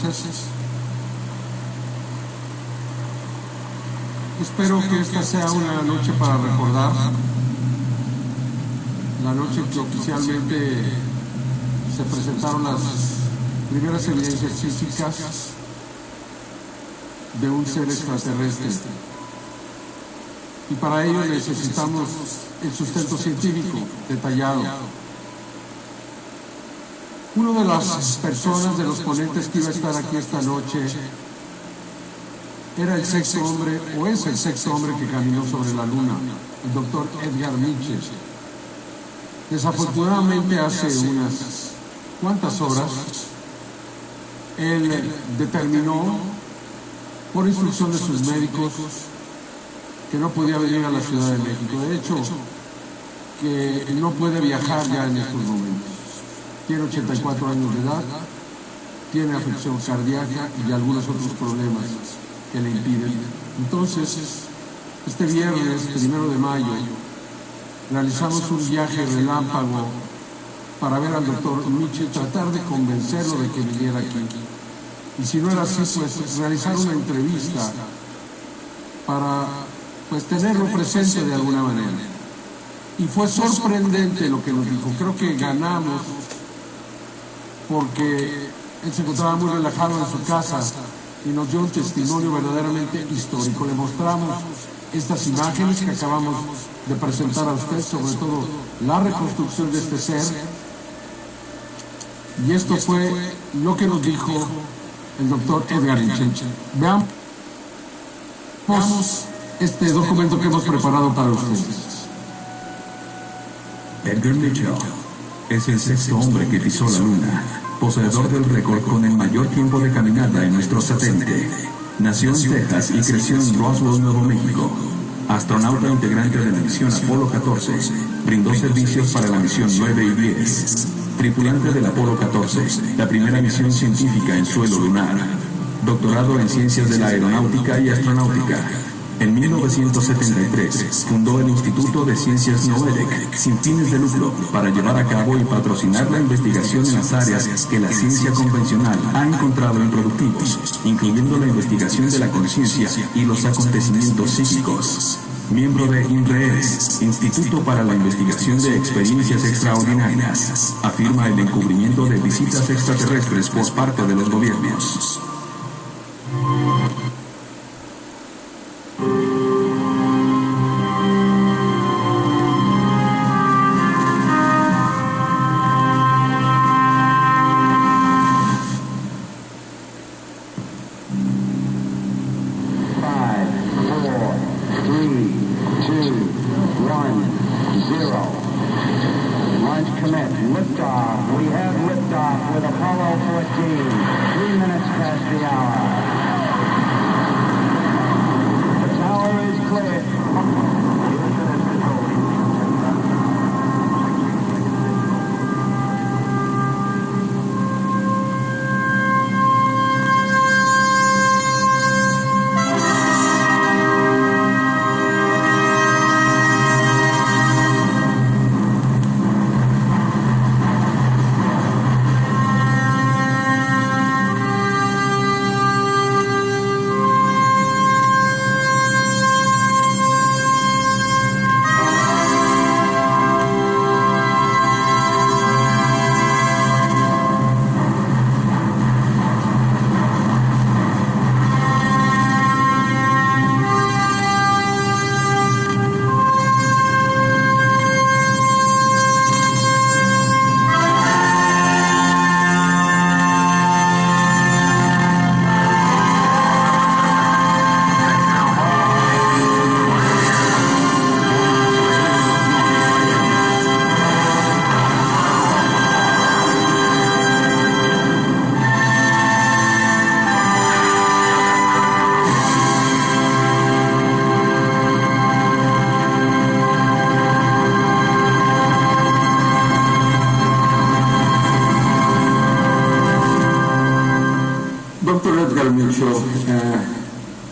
Gracias. Espero que esta sea una noche para recordar, la noche que oficialmente se presentaron las primeras evidencias físicas de un ser extraterrestre. Y para ello necesitamos el sustento científico detallado. Uno de las personas, de los ponentes que iba a estar aquí esta noche, era el sexto hombre, o es el sexto hombre que caminó sobre la luna, el doctor Edgar Mitchell. Desafortunadamente hace unas cuantas horas, él determinó, por instrucción de sus médicos, que no podía venir a la Ciudad de México. De hecho, que no puede viajar ya en estos momentos. Tiene 84 años de edad, tiene afección cardíaca y algunos otros problemas que le impiden. Entonces, este viernes, 1 de mayo, realizamos un viaje relámpago para ver al doctor Mitchell, tratar de convencerlo de que viniera aquí. Y si no era así, pues realizar una entrevista para tenerlo presente de alguna manera. Y fue sorprendente lo que nos dijo. Creo que ganamos porque él se encontraba muy relajado en su casa y nos dio un testimonio verdaderamente histórico. Le mostramos estas imágenes que acabamos de presentar a usted, sobre todo la reconstrucción de este ser. Y esto fue lo que nos dijo el doctor Edgar Mitchell. Veamos este documento que hemos preparado para ustedes. Edgar Mitchell es el sexto hombre que pisó la luna, poseedor del récord con el mayor tiempo de caminata en nuestro satélite. Nació en Texas y creció en Roswell, Nuevo México. Astronauta integrante de la misión Apolo 14, brindó servicios para la misión 9 y 10. Tripulante del Apolo 14, la primera misión científica en suelo lunar. Doctorado en Ciencias de la Aeronáutica y Astronáutica. En 1973 fundó el Instituto de Ciencias Novedec, sin fines de lucro, para llevar a cabo y patrocinar la investigación en las áreas que la ciencia convencional ha encontrado improductivos, incluyendo la investigación de la conciencia y los acontecimientos psíquicos. Miembro de INREES, Instituto para la Investigación de Experiencias Extraordinarias, afirma el encubrimiento de visitas extraterrestres por parte de los gobiernos.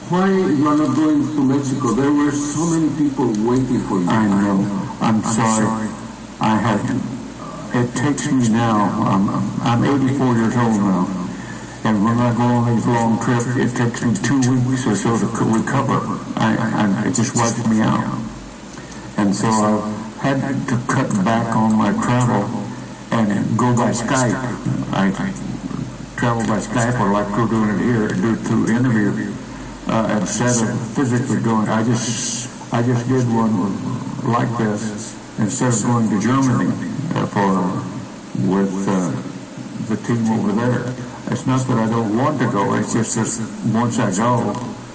Why you are not going to Mexico? There were so many people waiting for you. I know. I'm sorry. I had to. It takes me now. I'm 84 years old now. And when I go on these long trips, it takes me 2 weeks or so to recover. It just wipes me out. And so I've had to cut back on my travel and go by Skype. I travel by Skype, or like we're doing it here, do it through interview, instead of physically going. I just did one like this instead of going to Germany with the team over there. It's not that I don't want to go, it's just that once I go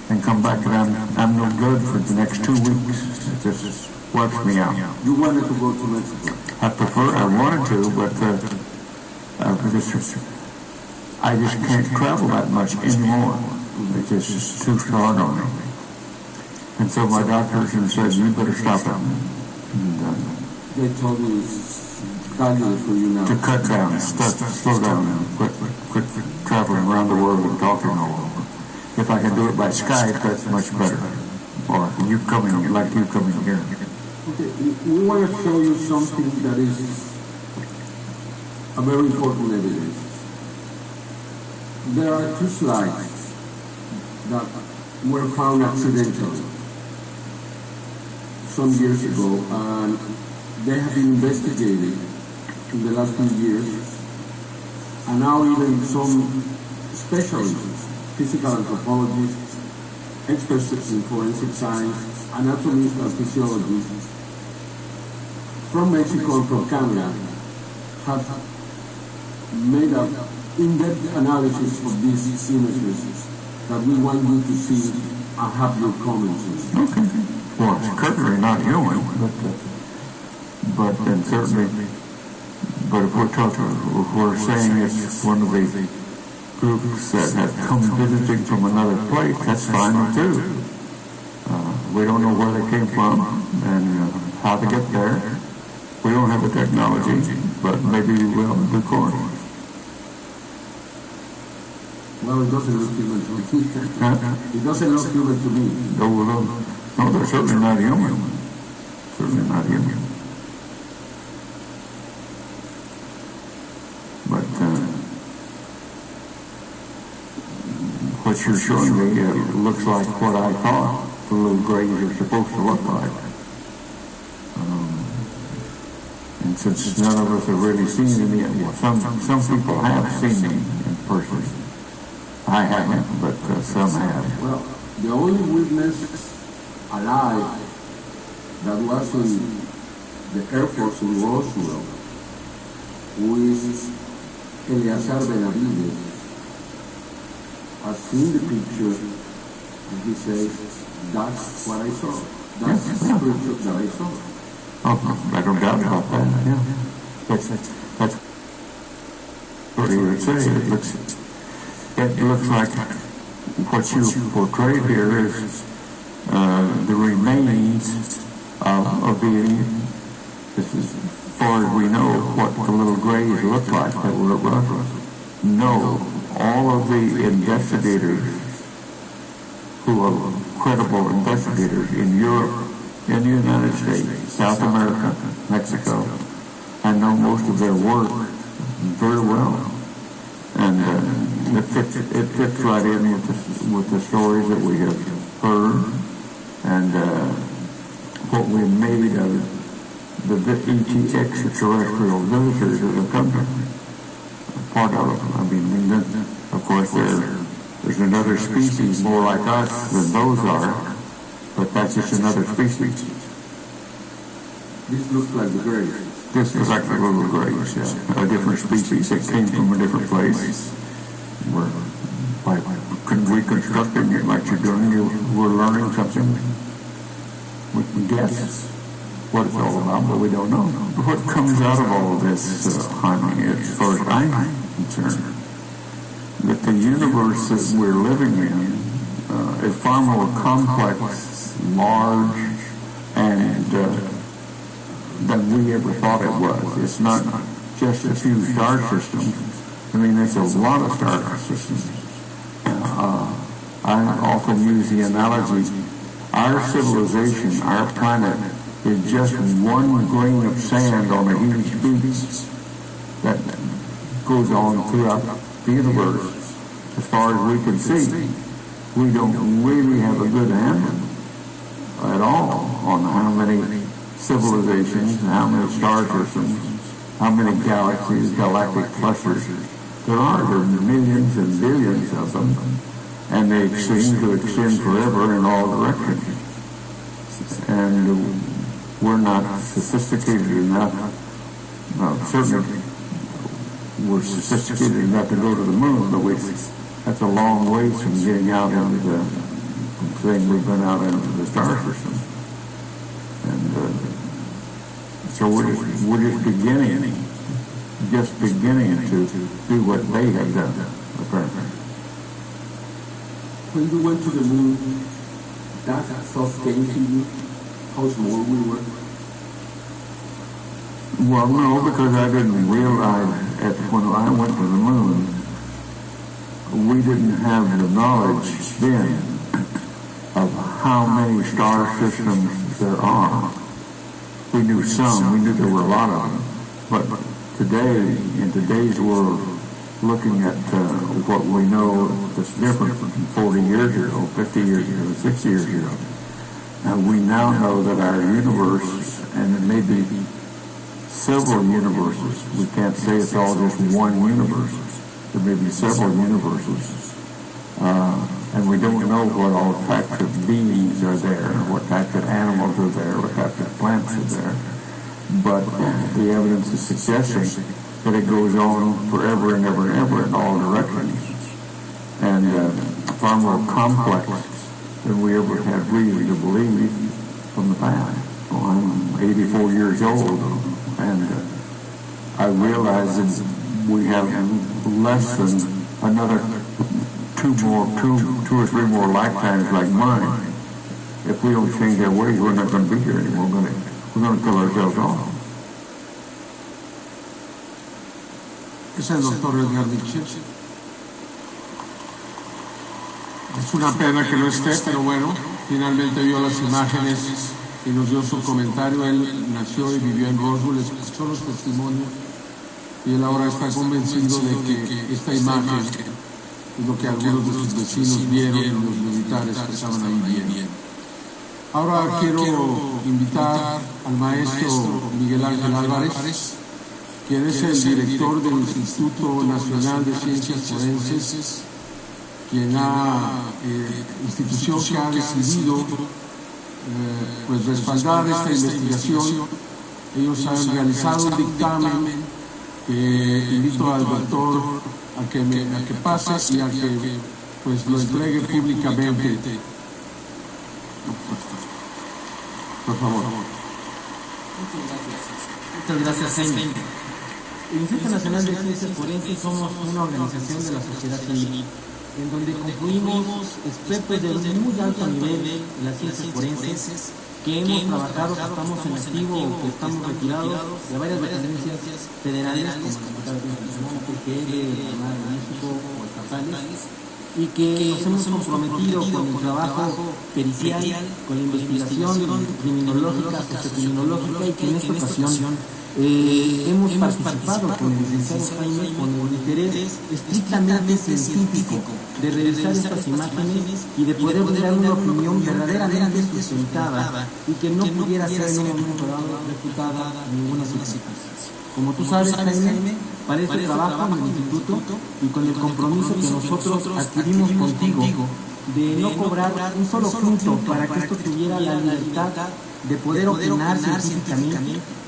and come back and I'm no good for the next 2 weeks. It just wipes me out. You wanted to go to Mexico? I wanted to, but I just can't travel that much anymore. It's just too hard on me. And so my doctors said, you better stop it. They told me it's valuable for you now. To cut down, slow down, and quit traveling around the world and talking all over. If I can do it by Skype, that's much better. Or you coming here. Okay, we want to show you something that is a very important evidence. There are 2 slides that were found accidentally some years ago, and they have been investigated in the last few years, and now even some specialists, physical anthropologists, experts in forensic science, anatomists and physiologists from Mexico and from Canada have made an in-depth analysis of these images that we want you to see and have your comments on. Okay. Well, it's certainly not human, but then certainly, but if we're saying it's one of the groups that have come visiting from another place, that's fine too. We don't know where they came from and how to get there. We don't have the technology, but maybe we will in due course. Well, it doesn't look human to me. It doesn't look human to me. No, they're certainly not human. Certainly not human. But what you're showing me looks like what I thought the little grays are supposed to look like. And since none of us have really seen them yet, well, some people have seen them in person. I haven't, but some have. Well, the only witness alive that was in the Air Force in Roswell, who is Eleazar Benavides, has seen the picture and he says, that's what I saw. That's the picture that I saw. Oh, I don't doubt about that, yeah. That's what he would say. It looks like what you portrayed here is the remains of the, as far as we know, what the little grays look like that were at Roswell. No, all of the investigators who are credible investigators in Europe, in the United States, South America, Mexico, I know most of their work very well. And it fits right in with the stories that we have heard and what we made of the ET extraterrestrial visitors that have come here. Part of it. I mean, of course, there's another species more like us than those are, but that's just another species. This looks like the grays. This is like the little grays, yeah. A different species that came from a different place. We're by reconstructing it like you're doing. We're learning something. We can guess what it's all about, but we don't know. What comes out of all of this, Jaime, as far as I'm concerned, that the universe that we're living in is far more complex, large, and than we ever thought it was. It's not just a few star systems. I mean, there's a lot of star systems. I often use the analogy, our civilization, our planet, is just one grain of sand on a huge beach that goes on throughout the universe. as far as we can see, we don't really have a good handle at all on how many civilizations, how many star systems, how many galaxies, galactic clusters there are. There are millions and billions of them, and they seem to extend forever in all directions. And we're not sophisticated enough, certainly we're sophisticated enough to go to the moon, but that's a long ways from getting out into the thing we've been out into the star system. And so we're just beginning to do what they have done, apparently. When you went to the moon, that thought came to you, how small we were? Well, no, because I didn't realize when I went to the moon, we didn't have the knowledge then of how many star systems there are. We knew some, we knew there were a lot of them, but today, in today's world, looking at what we know that's different from 40 years ago, 50 years ago, 60 years ago, we now know that our universe, and it may be several universes, we can't say it's all just one universe, there may be several universes, and we don't know what all types of beings are there, what types of animals are there, what types of plants are there, but the evidence is suggesting that it goes on forever and ever and ever in all directions, and far more complex than we ever had reason to believe from the past. Well, I'm 84 years old, and I realize that we have less than another two or three more lifetimes like mine. If we don't change our ways, we're not going to be here anymore. We're going to kill ourselves off. Es el doctor Edgar Mitchell. Es una pena que no esté, pero bueno, finalmente vio las imágenes y nos dio su comentario. Él nació y vivió en Roswell, escuchó los testimonios y él ahora está convencido de que esta imagen es lo que algunos de sus vecinos vieron y los militares que estaban ahí viendo. Ahora quiero invitar al maestro Miguel Ángel Álvarez, quien es el director del Instituto Nacional de Ciencias Forenses, quien institución que ha decidido pues respaldar esta investigación. Ellos han realizado un dictamen que invito al doctor a que pase y a que pues lo entregue públicamente. Por favor. Muchas gracias, Jaime. El Instituto Nacional de Ciencias Forenses somos una organización de la sociedad civil en donde concluimos expertos de muy alto nivel en las ciencias forenses que hemos trabajado, que estamos en activo o que estamos retirados de varias dependencias federales como la Secretaría de Nacional, PGR, de México o estatales, y que nos hemos comprometido con el trabajo pericial, con la investigación criminológica, sociocriminológica, y que en esta ocasión hemos participado con el licenciado Jaime con el interés estrictamente científico de revisar estas imágenes y de poder dar una opinión verdaderamente sustentada y que no pudiera ser en un momento dado refutada en ninguna circunstancia. Como tú sabes, Jaime, para este trabajo en el instituto y con el compromiso que nosotros adquirimos contigo de no cobrar un solo punto para que esto tuviera la libertad de poder opinar científicamente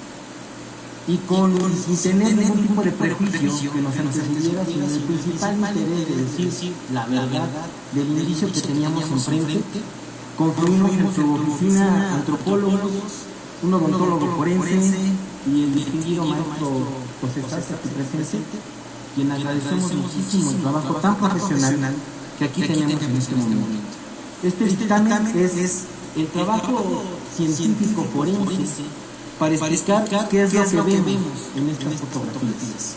y sin tener ningún tipo de prejuicio que nos antecediera, sino el principal interés de decir la verdad del indicio que teníamos enfrente. Confluimos en su oficina antropólogos, un odontólogo forense y el distinguido maestro José Sánchez aquí presente, quien agradecemos muchísimo el trabajo tan profesional que aquí tenemos en este momento. Este dictamen es el trabajo científico forense para explicar qué es lo que vemos en estas fotografías.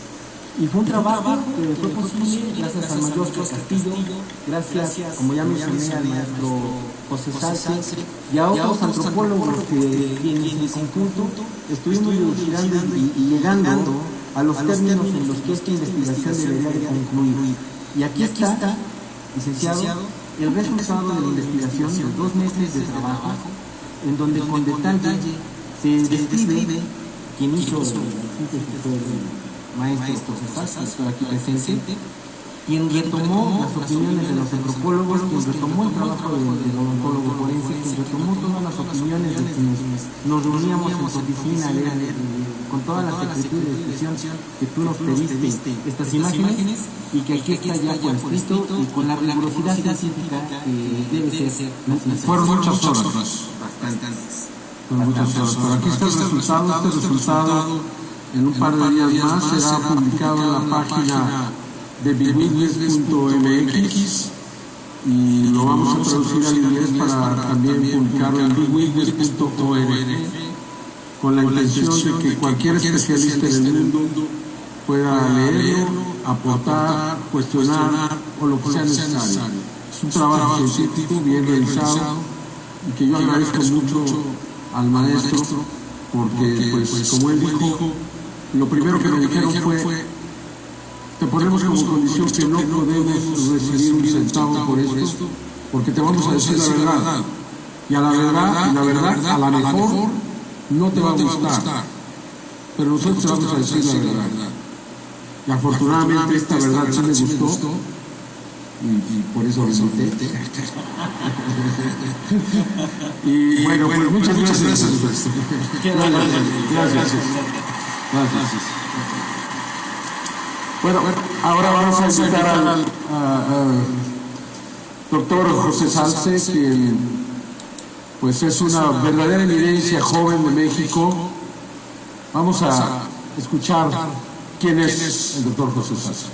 Y fue un trabajo que fue posible gracias al maestro Castillo, gracias, como ya mencioné, al maestro José Sánchez y a otros antropólogos quienes en conjunto estuvimos dilucidando y llegando a los términos en los que esta investigación debería de concluir. Y aquí está, licenciado, el resultado de la investigación de 2 meses de trabajo, en donde con detalle se describe quién hizo la síntesis fue el maestro José Salz, que está aquí presente, quien retomó las opiniones de los antropólogos, quien retomó el trabajo del odontólogo forense, quien retomó todas las opiniones de quienes nos reuníamos en su oficina con toda la secretaría de expresión que tú nos pediste estas imágenes, y que aquí está ya por escrito y con la rigurosidad científica que debe ser. Fueron muchas horas. Bastantes. Fueron muchas horas. Pero aquí está el resultado. Este resultado en un par de días más será publicado en la página de bigwitness.mx y lo vamos a traducir al inglés para también publicarlo en bigwitness.org con la intención de que cualquier especialista en el mundo pueda leerlo, aportar, cuestionar o lo que sea necesario. Es un trabajo científico bien realizado y que yo agradezco mucho al maestro porque, pues, como él dijo, lo primero que me dijeron fue: te ponemos como condición que no podemos recibir un centavo por esto, porque te vamos a decir la verdad. Y a la verdad, a la mejor, no te va a gustar. Pero nosotros te vamos a decir la verdad. Y afortunadamente esta verdad sí me gustó. Y por eso resulté. Y bueno, pues muchas gracias. Gracias. Bueno, ahora vamos a invitar al doctor José Salce, quien pues es una verdadera eminencia joven de México. Vamos a escuchar quién es el doctor José Salce.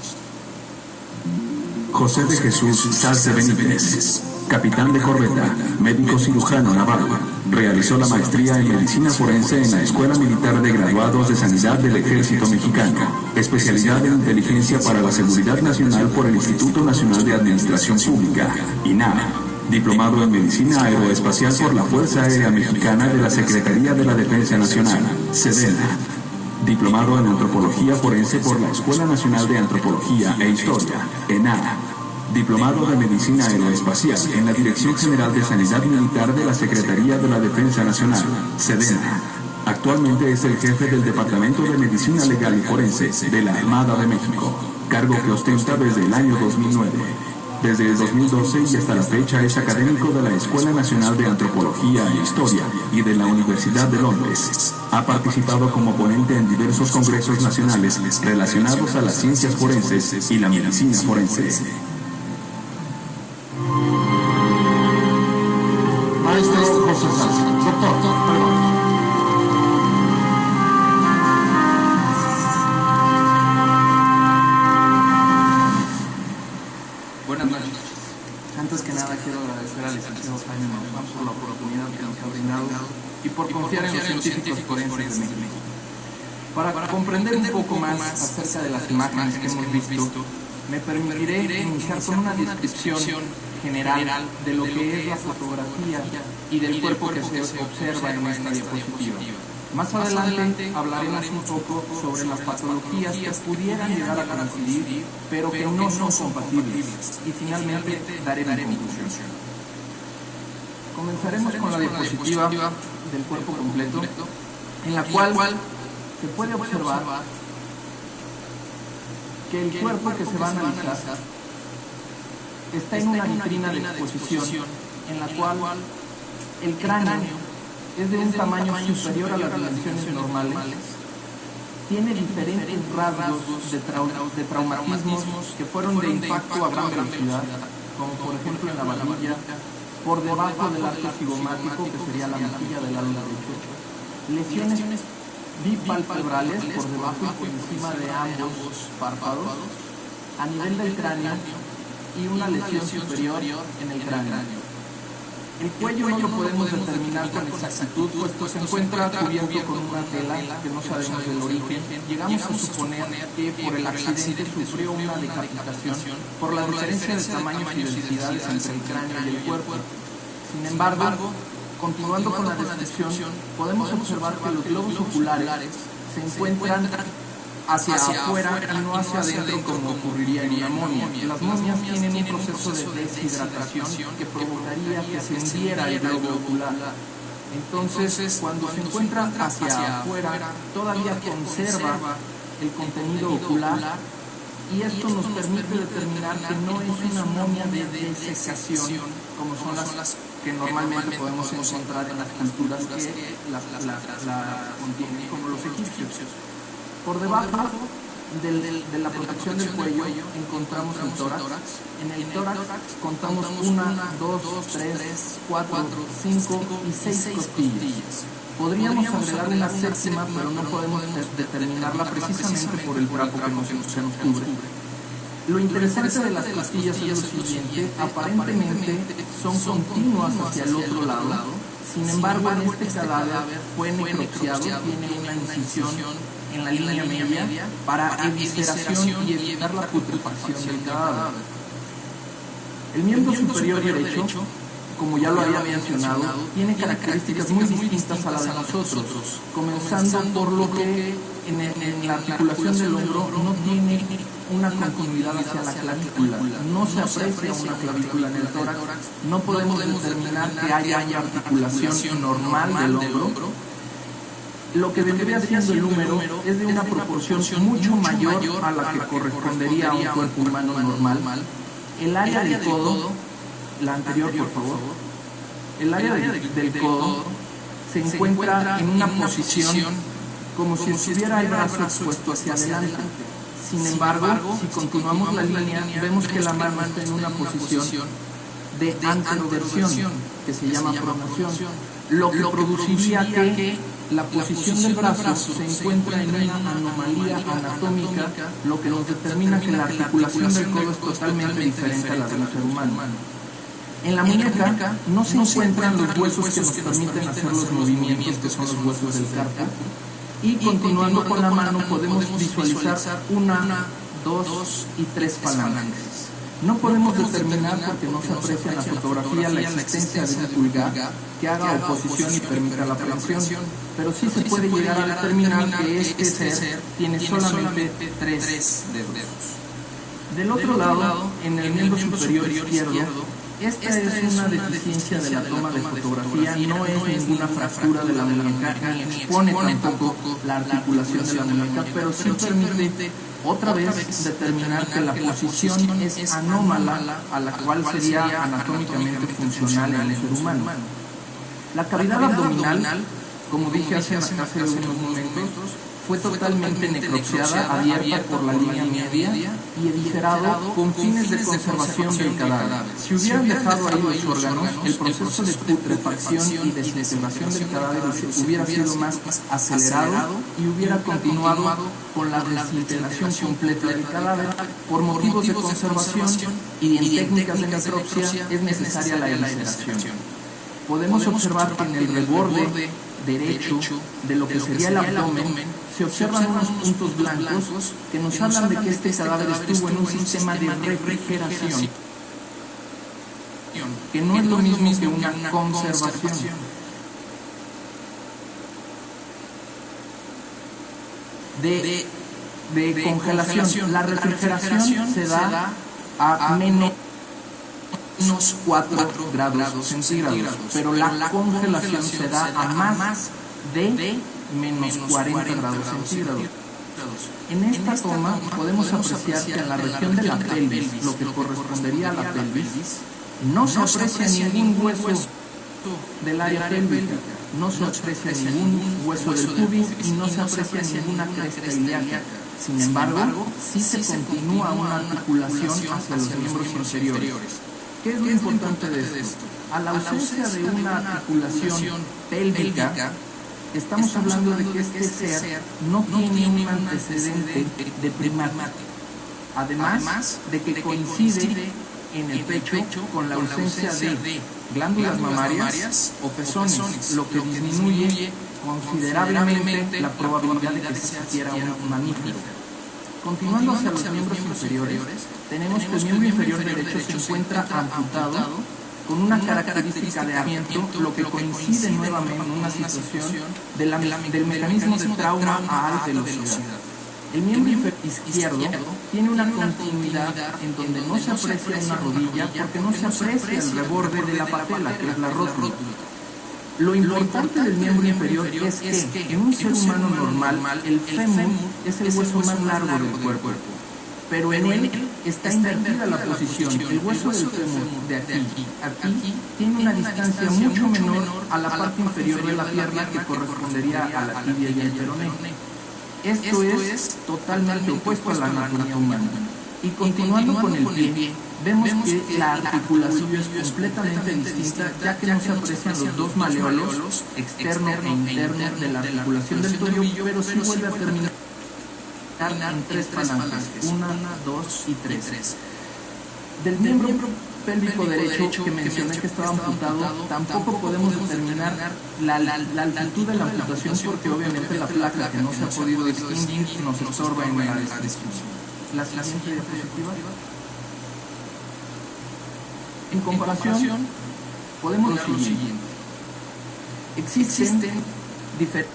José de Jesús Salce Benítez, capitán de corbeta, médico cirujano naval. Realizó la maestría en medicina forense en la Escuela Militar de Graduados de Sanidad del Ejército Mexicano, especialidad en inteligencia para la seguridad nacional por el Instituto Nacional de Administración Pública, INAH. Diplomado en medicina aeroespacial por la Fuerza Aérea Mexicana de la Secretaría de la Defensa Nacional, SEDENA. Diplomado en antropología forense por la Escuela Nacional de Antropología e Historia, ENAH. Diplomado de Medicina Aeroespacial en la Dirección General de Sanidad Militar de la Secretaría de la Defensa Nacional, SEDENA. Actualmente es el jefe del Departamento de Medicina Legal y Forense de la Armada de México, cargo que ostenta desde el año 2009. Desde el 2012 y hasta la fecha es académico de la Escuela Nacional de Antropología e Historia y de la Universidad de Londres. Ha participado como ponente en diversos congresos nacionales relacionados a las ciencias forenses y la medicina forense. Maestro José Salce. Doctor, perdón. Buenas noches. Antes que nada quiero agradecer al licenciado Jaime Maussan por la oportunidad que nos ha brindado y por confiar en los científicos forenses de México. Para comprender un poco más acerca de las imágenes que hemos visto, me permitiré iniciar con una descripción general de lo que es la fotografía y del cuerpo que se observa en esta diapositiva. Más adelante hablaremos un poco sobre las patologías que pudieran llegar a coincidir, pero que no son compatibles, y finalmente daré mi conclusión. Comenzaremos con la diapositiva del cuerpo completo, en la cual se puede observar que el cuerpo que se va a analizar está en una vitrina de exposición, en la cual el cráneo es de un tamaño superior a las dimensiones normales, tiene diferentes rasgos de traumatismos que fueron de impacto a gran velocidad, como por ejemplo en la barbilla, por debajo del arco cigomático, que sería la mejilla del lado derecho, lesiones bipalpebrales por debajo y por encima de ambos párpados, a nivel del cráneo, y una lesión superior en el cráneo. El cuello no lo podemos determinar con exactitud, puesto se encuentra cubierto con una tela que no sabemos del origen. Llegamos a suponer que por el accidente sufrió una decapitación por la diferencia de tamaños y densidades entre el cráneo y el cuerpo. Sin embargo, continuando con la descripción, podemos observar que los globos oculares se encuentran hacia afuera y no hacia adentro como ocurriría en una momia. Las momias tienen un proceso de deshidratación que provocaría que se hundiera el globo ocular. Entonces, cuando se encuentra hacia afuera, todavía conserva el contenido ocular y esto nos permite determinar que no es una momia de desecación, como son las que normalmente podemos encontrar en las culturas que la contienen, como los egipcios. Por debajo de la protección del cuello encontramos el tórax. En el tórax contamos 1, 2, 3, 4, 5 y 6 costillas. Podríamos agregar una séptima, pero no podemos determinarla precisamente por el trapo que se nos cubre. Lo interesante de las costillas es lo siguiente: aparentemente son continuas hacia el otro lado, sin embargo en este cadáver fue necropsiado, tiene una incisión en la línea media para evisceración y evitar la putrefacción del cadáver. El miembro superior derecho, como ya lo había mencionado, tiene características muy distintas a las de nosotros, comenzando por lo que en la articulación del hombro no tiene una continuidad hacia la clavícula, no se aprecia una clavícula en el tórax, no podemos determinar que haya una articulación normal del hombro. Lo que vendría siendo el húmero es de una proporción mucho mayor a la que correspondería a un cuerpo humano normal. El área del codo, la anterior por favor, el área del codo se encuentra en una posición como si estuviera el brazo expuesto hacia adelante. Sin embargo, si continuamos la línea, vemos que la mano está en una posición de anteroversión, que se llama pronación, lo que produciría que la posición del brazo se encuentra en una anomalía anatómica, lo que nos determina que la articulación del codo es totalmente diferente a la del ser humano. En la muñeca no se encuentran los huesos que nos permiten hacer los movimientos que son los huesos del carpo. Y continuando con la mano podemos visualizar 1, 2 y 3 falanges. No podemos determinar, porque no se aprecia en la fotografía, la existencia de un pulgar que haga oposición y permita la prensión, pero sí se puede llegar a determinar que este ser tiene solamente 3 dedos. Del otro lado, en el miembro superior izquierdo, esta es una deficiencia de la toma de fotografía, no es ninguna fractura de la muñeca, ni expone tampoco la articulación de la muñeca, pero sí permite otra vez determinar que la posición es anómala a la cual sería anatómicamente funcional en el ser humano. La cavidad abdominal, como dije hace unos momentos, fue totalmente necropsiada, abierta por la línea media y eviscerado con fines de conservación del cadáver. Si hubieran dejado ahí los órganos, el proceso de putrefacción y desintegración del cadáver hubiera sido más acelerado y hubiera continuado con la desintegración completa del cadáver. Por motivos de conservación y en técnicas de necropsia es necesaria la evisceración. Podemos observar que en el reborde derecho de lo que sería el abdomen se observan unos puntos blancos que nos hablan de que este cadáver estuvo en un sistema de refrigeración, que no es lo mismo que una conservación. De congelación. La refrigeración se da a menos 4 grados centígrados, pero la congelación se da a más de menos 40 grados centígrados. En esta toma podemos apreciar que en la región de la pelvis, lo que correspondería a la pelvis, no se aprecia ningún hueso del área pélvica, no se aprecia ningún hueso del pubis y no se aprecia ninguna cresta ilíaca. Sin embargo, sí se continúa una articulación hacia los miembros inferiores. ¿Qué es lo importante de esto? A la ausencia de una articulación pélvica, estamos hablando de que este ser no tiene un antecedente de primate, además de que coincide en el pecho con la ausencia de glándulas mamarias o pezones, lo que disminuye considerablemente la probabilidad de que existiera un mamífero. Continuando hacia los miembros inferiores, tenemos que el miembro inferior derecho se encuentra amputado con una característica de abierto, lo que coincide nuevamente en una situación del mecanismo de trauma a alta velocidad. El miembro izquierdo tiene una continuidad en donde no se aprecia una rodilla porque no se aprecia el reborde de la patela, que es la rótula. Lo importante del miembro inferior es que en un ser humano normal, el fémur es el hueso más largo del cuerpo, pero en él está invertida la posición. El hueso del fémur de aquí tiene una distancia mucho menor a la parte inferior de la pierna, que correspondería a la tibia y el peroné. Esto es totalmente opuesto a la anatomía humana. Y continuando con el pie, vemos que la articulación es completamente distinta, ya que no se aprecian los dos maleolos, externo e interno de la articulación del tobillo, pero sí vuelve a terminar en tres falanges, 1, 2 y 3. Del miembro pélvico derecho que mencioné que estaba amputado, tampoco podemos determinar la altitud de la amputación porque obviamente la placa que no se ha podido distinguir nos estorba en la descripción. La siguiente diapositiva. En comparación, podemos ver lo siguiente. Existen diferentes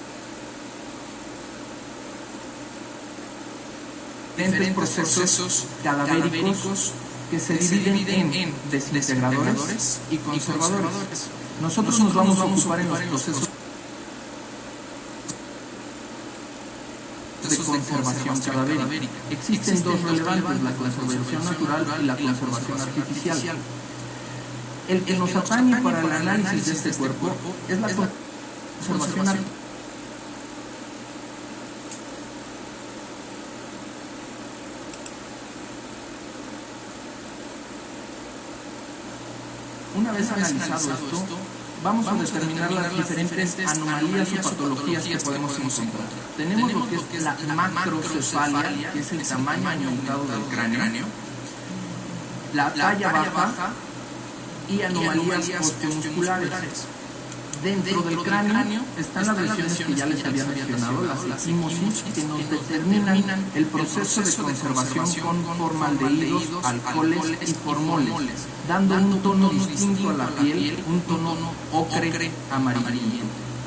procesos cadavéricos que se dividen en desintegradores y conservadores. Nosotros nos vamos a ocupar en los procesos de conservación cadavérica. Existen dos relevantes, la conservación natural y la conservación artificial. El que nos atañe para el análisis de este cuerpo es la conservación artificial. Una vez analizado esto, vamos a determinar las diferentes anomalías o patologías que podemos encontrar. Tenemos lo que es la macrocefalia, que es el tamaño aumentado del cráneo, la talla baja y anomalías osteomusculares. Dentro del cráneo están las lesiones que ya les había mencionado, las equimosis, que nos determinan el proceso de conservación con formaldehídos, alcoholes y formoles, dando un tono distinto a la piel, un tono ocre amarillento.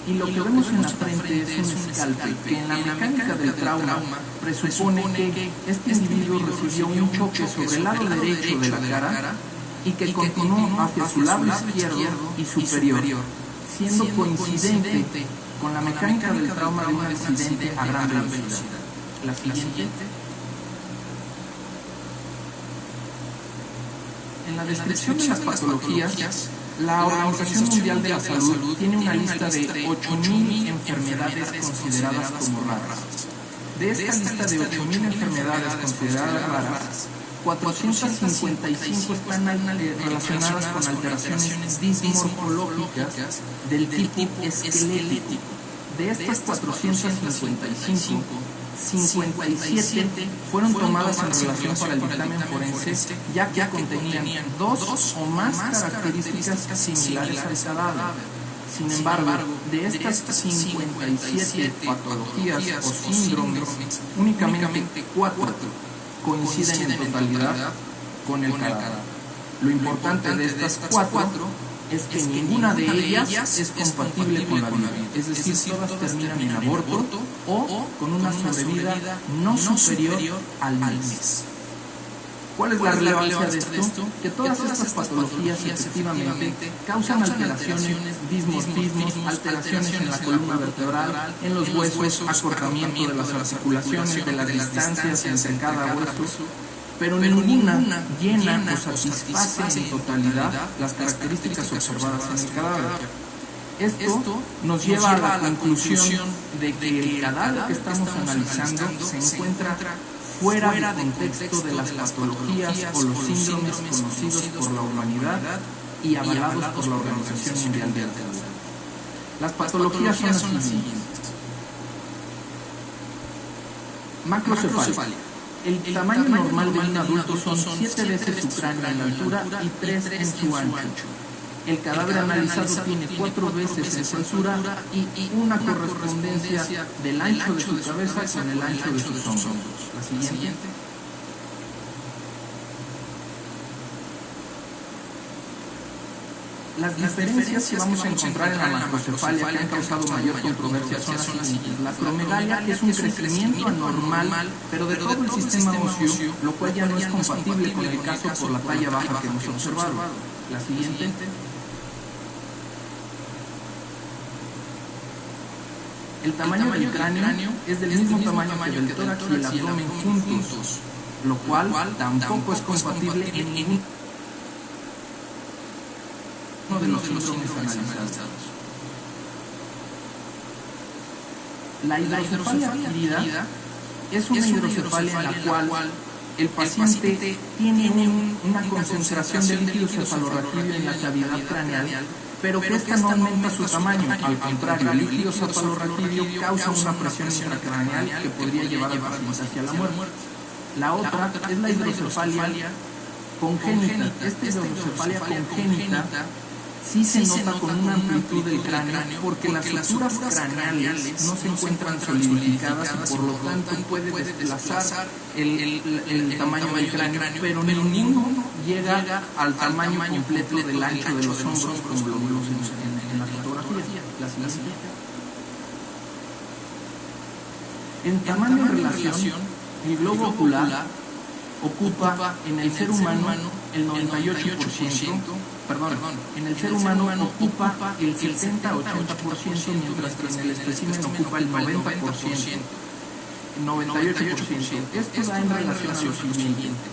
Y lo que vemos en la frente es un escalpe que en la mecánica del trauma presupone que este individuo recibió un choque sobre el lado derecho de la cara y que continuó hacia su lado izquierdo y superior, siendo coincidente con la mecánica del trauma de un accidente a gran velocidad. La siguiente. En la descripción de las patologías, la Organización Mundial de la Salud tiene una lista de 8.000 enfermedades consideradas como raras. De esta lista de 8.000 enfermedades consideradas raras, 455 están relacionadas con alteraciones dismorfológicas del tipo esquelético. De estas 455, 57 fueron tomadas en relación para el dictamen forense, ya que contenían dos o más características similares al cadáver. Sin embargo, de estas 57 patologías o síndromes, únicamente 4 coinciden en totalidad con el cadáver. Lo importante de estas 4 es que ninguna de ellas es compatible con la vida, es decir, todas terminan en aborto o con una sobrevida no superior al mes. ¿Cuál es la relevancia de esto? Que todas estas patologías efectivamente causan alteraciones, dismorfismos, alteraciones en la columna vertebral, en los huesos, acortamiento de las articulaciones, de las distancias entre cada hueso, pero ninguna llena o satisface en totalidad las características observadas en el cadáver. Esto nos lleva a la conclusión de que el cadáver que estamos analizando se encuentra fuera del contexto de las patologías o los síndromes conocidos por la humanidad y avalados por la Organización Mundial de la Salud. Las patologías son las siguientes. Macrocefalia. El tamaño normal de un adulto son 7 veces su cráneo en altura y 3 en su ancho. El cadáver analizado tiene 4 veces en su altura y una correspondencia del ancho de su cabeza con el ancho de sus hombros. La siguiente. Las diferencias que vamos a encontrar en la macrocefalia que han causado mayor controversia son las siguientes. La acromegalia, que es un crecimiento anormal, pero de todo el sistema óseo, lo cual ya no es compatible con el caso por la talla baja que hemos observado. La siguiente. El tamaño del cráneo es del mismo tamaño que del tórax y el abdomen juntos, lo cual tampoco es compatible en ninguno de los síndromes analizados. La hidrocefalia adquirida es una hidrocefalia en la cual el paciente tiene una concentración de líquido cefalorraquídeo en la cavidad craneal, pero que esta no aumenta su tamaño. Al contrario, el líquido cefalorraquídeo causa una presión intracraneal que podría llevar al paciente hacia la muerte. La otra es la hidrocefalia congénita. Esta hidrocefalia congénita sí se nota con una amplitud del cráneo porque las suturas craneales no se encuentran solidificadas y por lo tanto puede desplazar el tamaño del cráneo, pero ninguno llega al tamaño completo del ancho de los hombros como lo vemos en la fotografía. La siguiente. En tamaño de relación, el globo ocular ocupa en el ser humano el 98%, en el ser humano ocupa el 70-80%, mientras que en el espécimen ocupa el 90%, 98%. Esto da en relación a lo siguiente.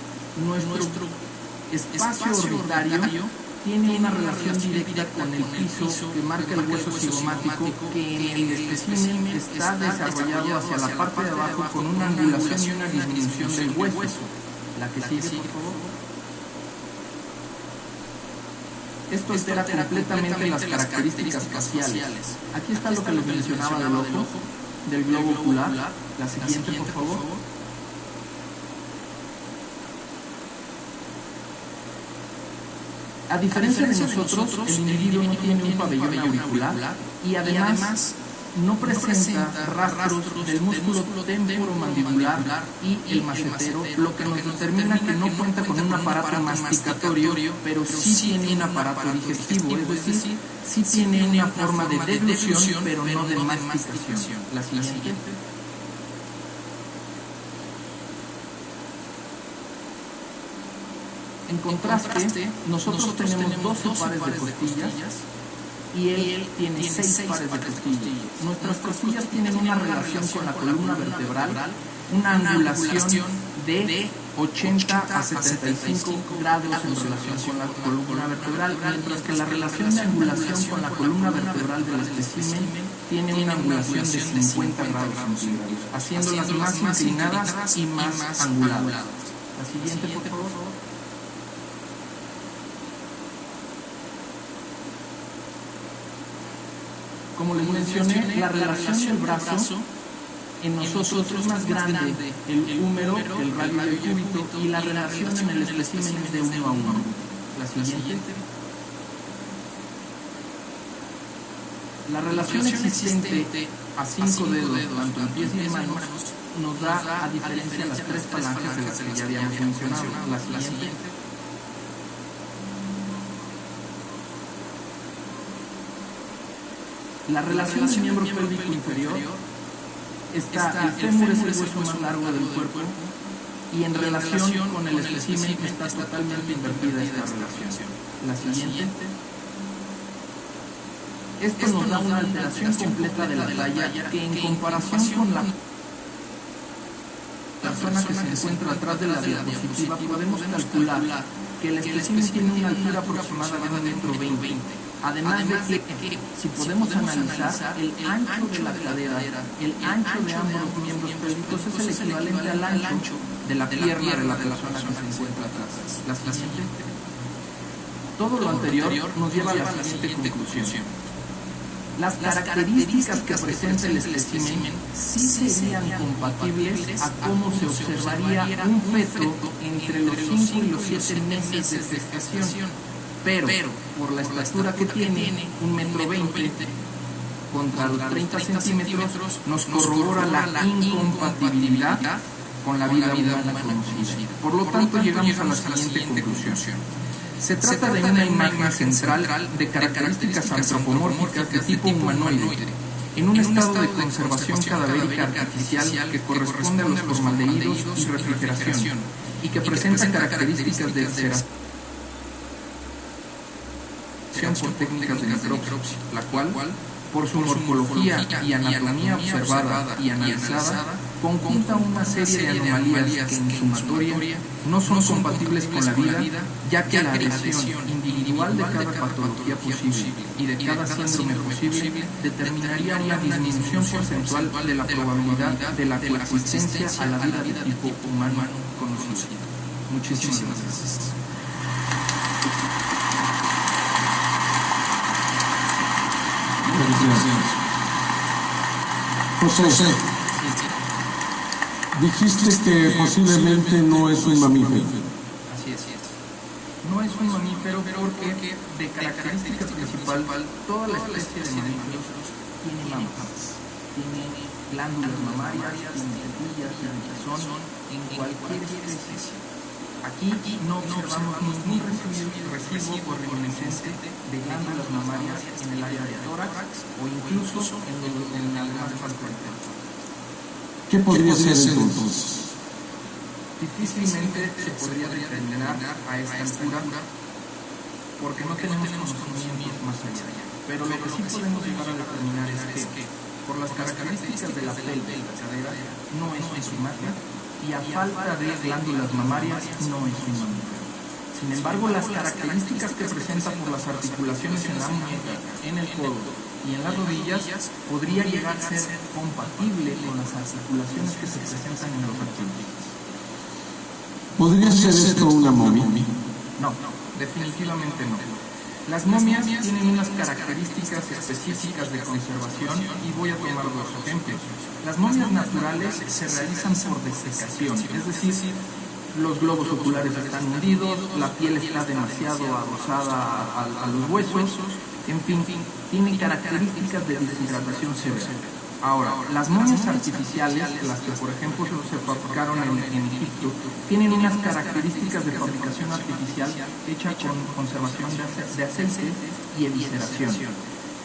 Nuestro espacio orbitario tiene una relación directa con el piso que marca el hueso cigomático, que en el espécimen está desarrollado hacia la parte de abajo con una angulación y una disminución del hueso. La que sigue, por favor. Esto altera completamente las características faciales. Aquí está lo que les mencionaba del ojo, del globo ocular. La siguiente, por favor. A diferencia de nosotros, el individuo no tiene un pabellón auricular y además no presenta rastros del músculo temporomandibular y el macetero, lo que nos determina que no cuenta con un aparato masticatorio, pero sí tiene un aparato digestivo, es decir, sí tiene una forma de deglución, pero no de masticación. La siguiente. En contraste, nosotros tenemos 12 pares de costillas y él tiene 6 pares de costillas. Nuestras costillas tienen una relación con la columna vertebral, una angulación de 80 a 75 grados en relación con la columna vertebral, mientras que la relación de angulación con la columna vertebral del espécimen tiene una angulación de 50 grados centígrados, haciéndolas más inclinadas y más anguladas. La siguiente, por favor. Como les mencioné, la relación del brazo en nosotros es más grande, el húmero, el radio del cúbito, y la relación en el espécimen es de 1 a 1. La siguiente. La relación existente a 5 dedos, tanto en pies y en manos, nos da, a diferencia de las 3 falanges de las que ya habíamos mencionado. La siguiente. La relación del miembro pélvico inferior está, el fémur es el hueso más largo del cuerpo y en relación con el espécimen está totalmente invertida esta relación. La siguiente. Esto nos da una alteración completa de la talla que en comparación con la persona que se encuentra atrás de la diapositiva podemos calcular que el espécimen tiene una altura aproximada de 1,20 m. Además de que, si podemos analizar, el ancho de la cadera, el ancho de ambos miembros pélvicos es el equivalente al ancho de la pierna de la persona que se encuentra atrás. La siguiente. Todo lo anterior nos lleva a la siguiente conclusión. Las características que presenta el espécimen sí serían compatibles a cómo se observaría un feto entre los 5 y los 7 meses de gestación. Pero por la estatura que tiene, 1,20 m contra los 30 centímetros, nos corrobora la incompatibilidad con la vida humana conocida. Por lo tanto, llegamos a la siguiente conclusión. Se trata de una imagen central de características antropomórficas de tipo humanoide, en un estado de conservación cadavérica artificial que corresponde a los formaldehídos y refrigeración, y que presenta características de visceración por técnicas de necropsia, la cual, por su morfología y anatomía observada y analizada, conjunta una serie de anomalías que en sumatoria no son compatibles con la vida, ya que la adhesión individual de cada patología posible y de cada síndrome posible determinaría una disminución porcentual de la probabilidad de la coexistencia a la vida de tipo humano conocido. Muchísimas gracias. José, dijiste que posiblemente no es un mamífero. Así es. No es un mamífero porque, de característica principal, toda la especie de mamíferos tiene mamas, tiene glándulas mamarias, tiene tetillas, tiene pezón, en cualquier especie. Aquí no observamos ningún residuo corrinescente de glándulas mamarias en el área de tórax o incluso en la demás parte del cuerpo. ¿Qué podría ser entonces? Difícilmente se podría determinar a esta altura porque no tenemos conocimientos más allá. Pero lo que sí podemos llegar a determinar es que, por las características de la pelvis y la cadera, no es un primate, y a falta de glándulas mamarias no es un mamífero. Sin embargo, las características que presenta por las articulaciones en la muñeca, en el codo y en las rodillas podría llegar a ser compatible con las articulaciones que se presentan en los reptiles. ¿Podría ser esto una momia? No, definitivamente no. Las momias tienen unas características específicas de conservación y voy a tomar dos ejemplos. Las momias naturales se realizan por desecación, es decir, los globos oculares están hundidos, la piel está demasiado adosada a los huesos, en fin, tienen características de deshidratación severa. Ahora, las momias artificiales, las que por ejemplo se fabricaron en Egipto, tienen unas características de fabricación artificial hecha con conservación de aceite y evisceración.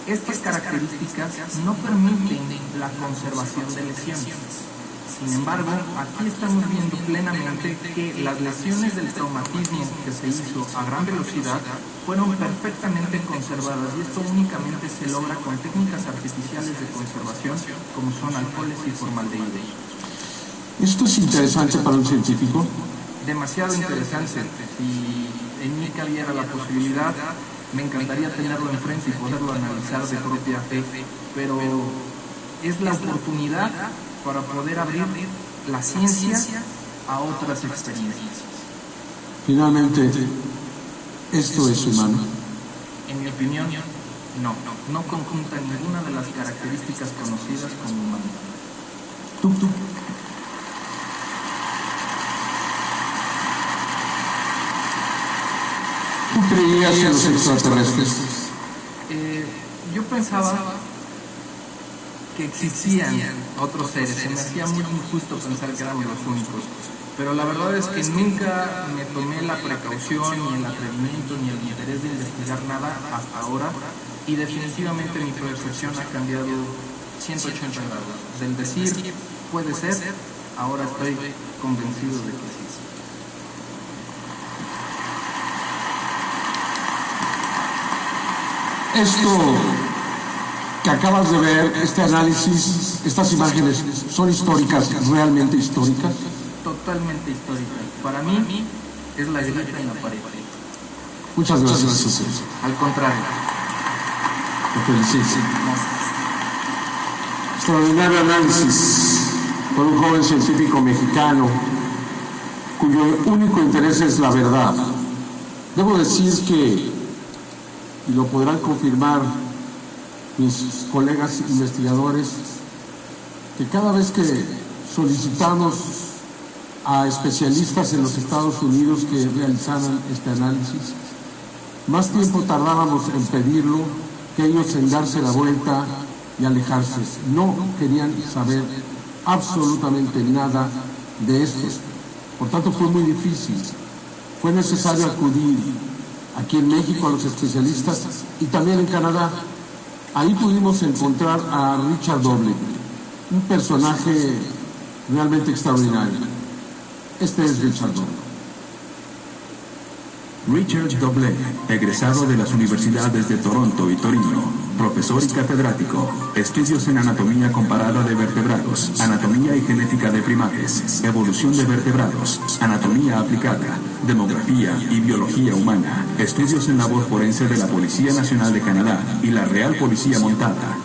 Estas características no permiten la conservación de lesiones. Sin embargo, aquí estamos viendo plenamente que las lesiones del traumatismo que se hizo a gran velocidad fueron perfectamente conservadas, y esto únicamente se logra con técnicas artificiales de conservación como son alcoholes y formaldehídos. ¿Esto es interesante para un científico? Demasiado interesante. Si en mí cabiera la posibilidad, me encantaría tenerlo enfrente y poderlo analizar de propia fe, pero es la oportunidad para poder abrir la ciencia a otras experiencias. Finalmente, ¿esto es humano? En mi opinión, no conjunta ninguna de las características conocidas como humano. ¿Tú? ¿Tú creías en los extraterrestres? Yo pensaba que existían otros seres. Se me hacía muy injusto pensar que éramos los únicos. Pero la verdad es que nunca me tomé la precaución, ni el atrevimiento, ni el interés de investigar nada hasta ahora. Y definitivamente mi percepción ha cambiado 180 grados. Del decir, puede ser, ahora estoy convencido de que sí. Esto que acabas de ver, este análisis, estas imágenes, ¿son históricas, realmente históricas? Totalmente históricas. Para mí, es la grieta en la pared. Muchas gracias, José. Al contrario. Te felicito. Extraordinario análisis por un joven científico mexicano cuyo único interés es la verdad. Debo decir que, y lo podrán confirmar mis colegas investigadores, que cada vez que solicitamos a especialistas en los Estados Unidos que realizaran este análisis, más tiempo tardábamos en pedirlo que ellos en darse la vuelta y alejarse. No querían saber absolutamente nada de esto. Por tanto, fue muy difícil. Fue necesario acudir aquí en México a los especialistas y también en Canadá. Ahí pudimos encontrar a Richard Doble, un personaje realmente extraordinario. Este es Richard Doble. Richard Doble, egresado de las universidades de Toronto y Torino, profesor y catedrático, estudios en anatomía comparada de vertebrados, anatomía y genética de primates, evolución de vertebrados, anatomía aplicada, demografía y biología humana, estudios en labor forense de la Policía Nacional de Canadá y la Real Policía Montada.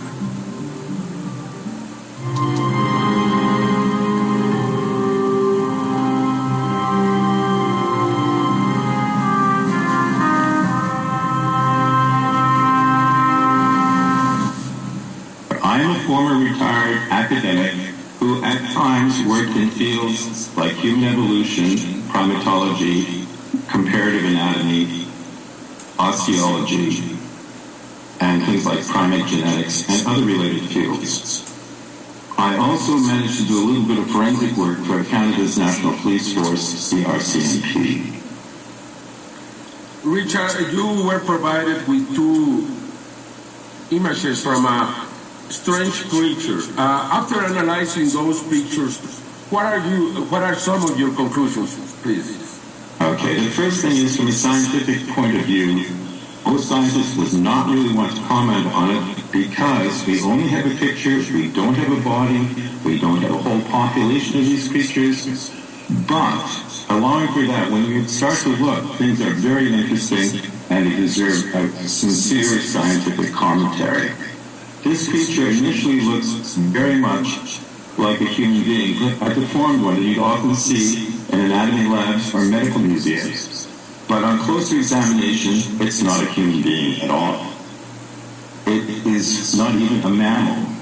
I am a former retired academic who at times worked in fields like human evolution, primatology, comparative anatomy, osteology, and things like primate genetics and other related fields. I also managed to do a little bit of forensic work for Canada's National Police Force, CRCMP. Richard, you were provided with two images from a strange creature. After analyzing those pictures, what are some of your conclusions, please? Okay, the first thing is from a scientific point of view, most scientists would not really want to comment on it because we only have a picture, we don't have a body, we don't have a whole population of these creatures. But, allowing for that, when you start to look, things are very interesting and they deserve a sincere scientific commentary. This creature initially looks very much like a human being, a deformed one that you'd often see in anatomy labs or medical museums. But on closer examination, it's not a human being at all. It is not even a mammal.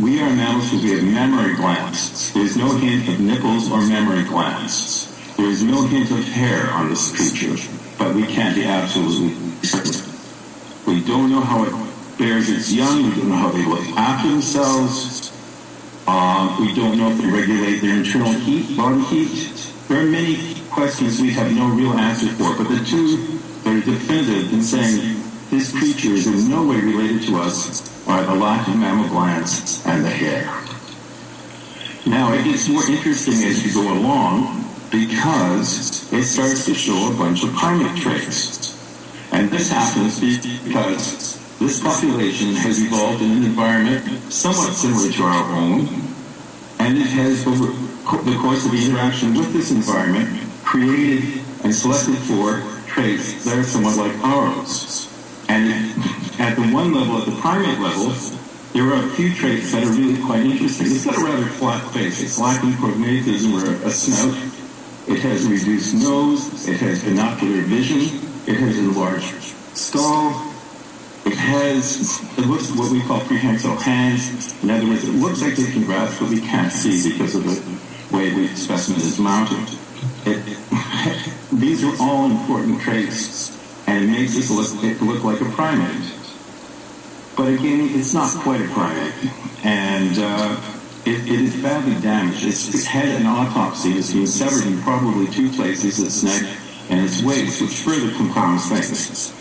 We are mammals because we have mammary glands. There's no hint of nipples or mammary glands. There is no hint of hair on this creature, but we can't be absolutely certain. We don't know how it bears its young. We don't know how they look after themselves. We don't know if they regulate their internal heat, body heat. There are many questions we have no real answer for, but the two that are definitive in saying this creature is in no way related to us are the lack of mammal glands and the hair. Now, it gets more interesting as you go along because it starts to show a bunch of primate traits. And this happens because this population has evolved in an environment somewhat similar to our own, and it has, over the course of the interaction with this environment, created and selected for traits that are somewhat like ours. And at the one level, at the primate level, there are a few traits that are really quite interesting. It's got a rather flat face. It's lacking prognathism or a snout. It has a reduced nose. It has binocular vision. It has an enlarged skull. It looks what we call prehensile hands. In other words, it looks like they can grasp, but we can't see because of the way the specimen is mounted. These are all important traits, and it makes it look like a primate. But again, it's not quite a primate, and it is badly damaged. Its head and autopsy has been severed in probably two places, its neck and its waist, which further compounds things.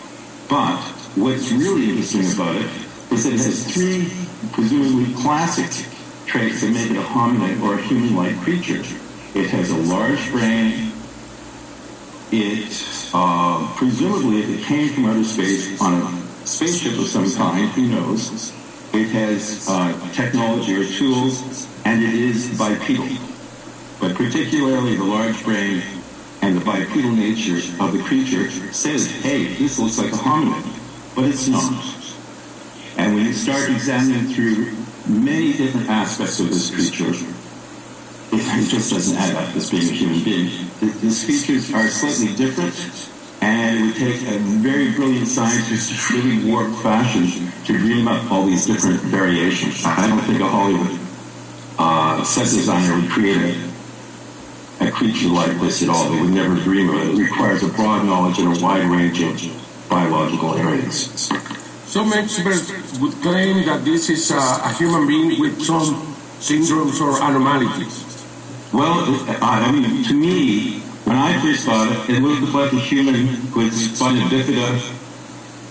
But what's really interesting about it is that it has three presumably classic traits that make it a hominid or a human-like creature. It has a large brain. It, presumably, if it came from outer space on a spaceship of some kind, who knows? It has technology or tools, and it is bipedal. But particularly the large brain and the bipedal nature of the creature says, hey, this looks like a hominid, but it's not. And when you start examining through many different aspects of this creature, it just doesn't add up as being a human being. These features are slightly different, and it would take a very brilliant scientist to really warp fashion to dream up all these different variations. I don't think a Hollywood set designer would create a creature like this at all. They would never dream of it. It requires a broad knowledge in a wide range of biological areas. Some experts would claim that this is a human being with some syndromes or anomalies. Well, I mean, to me, when I first saw it, it looked like a human with spina bifida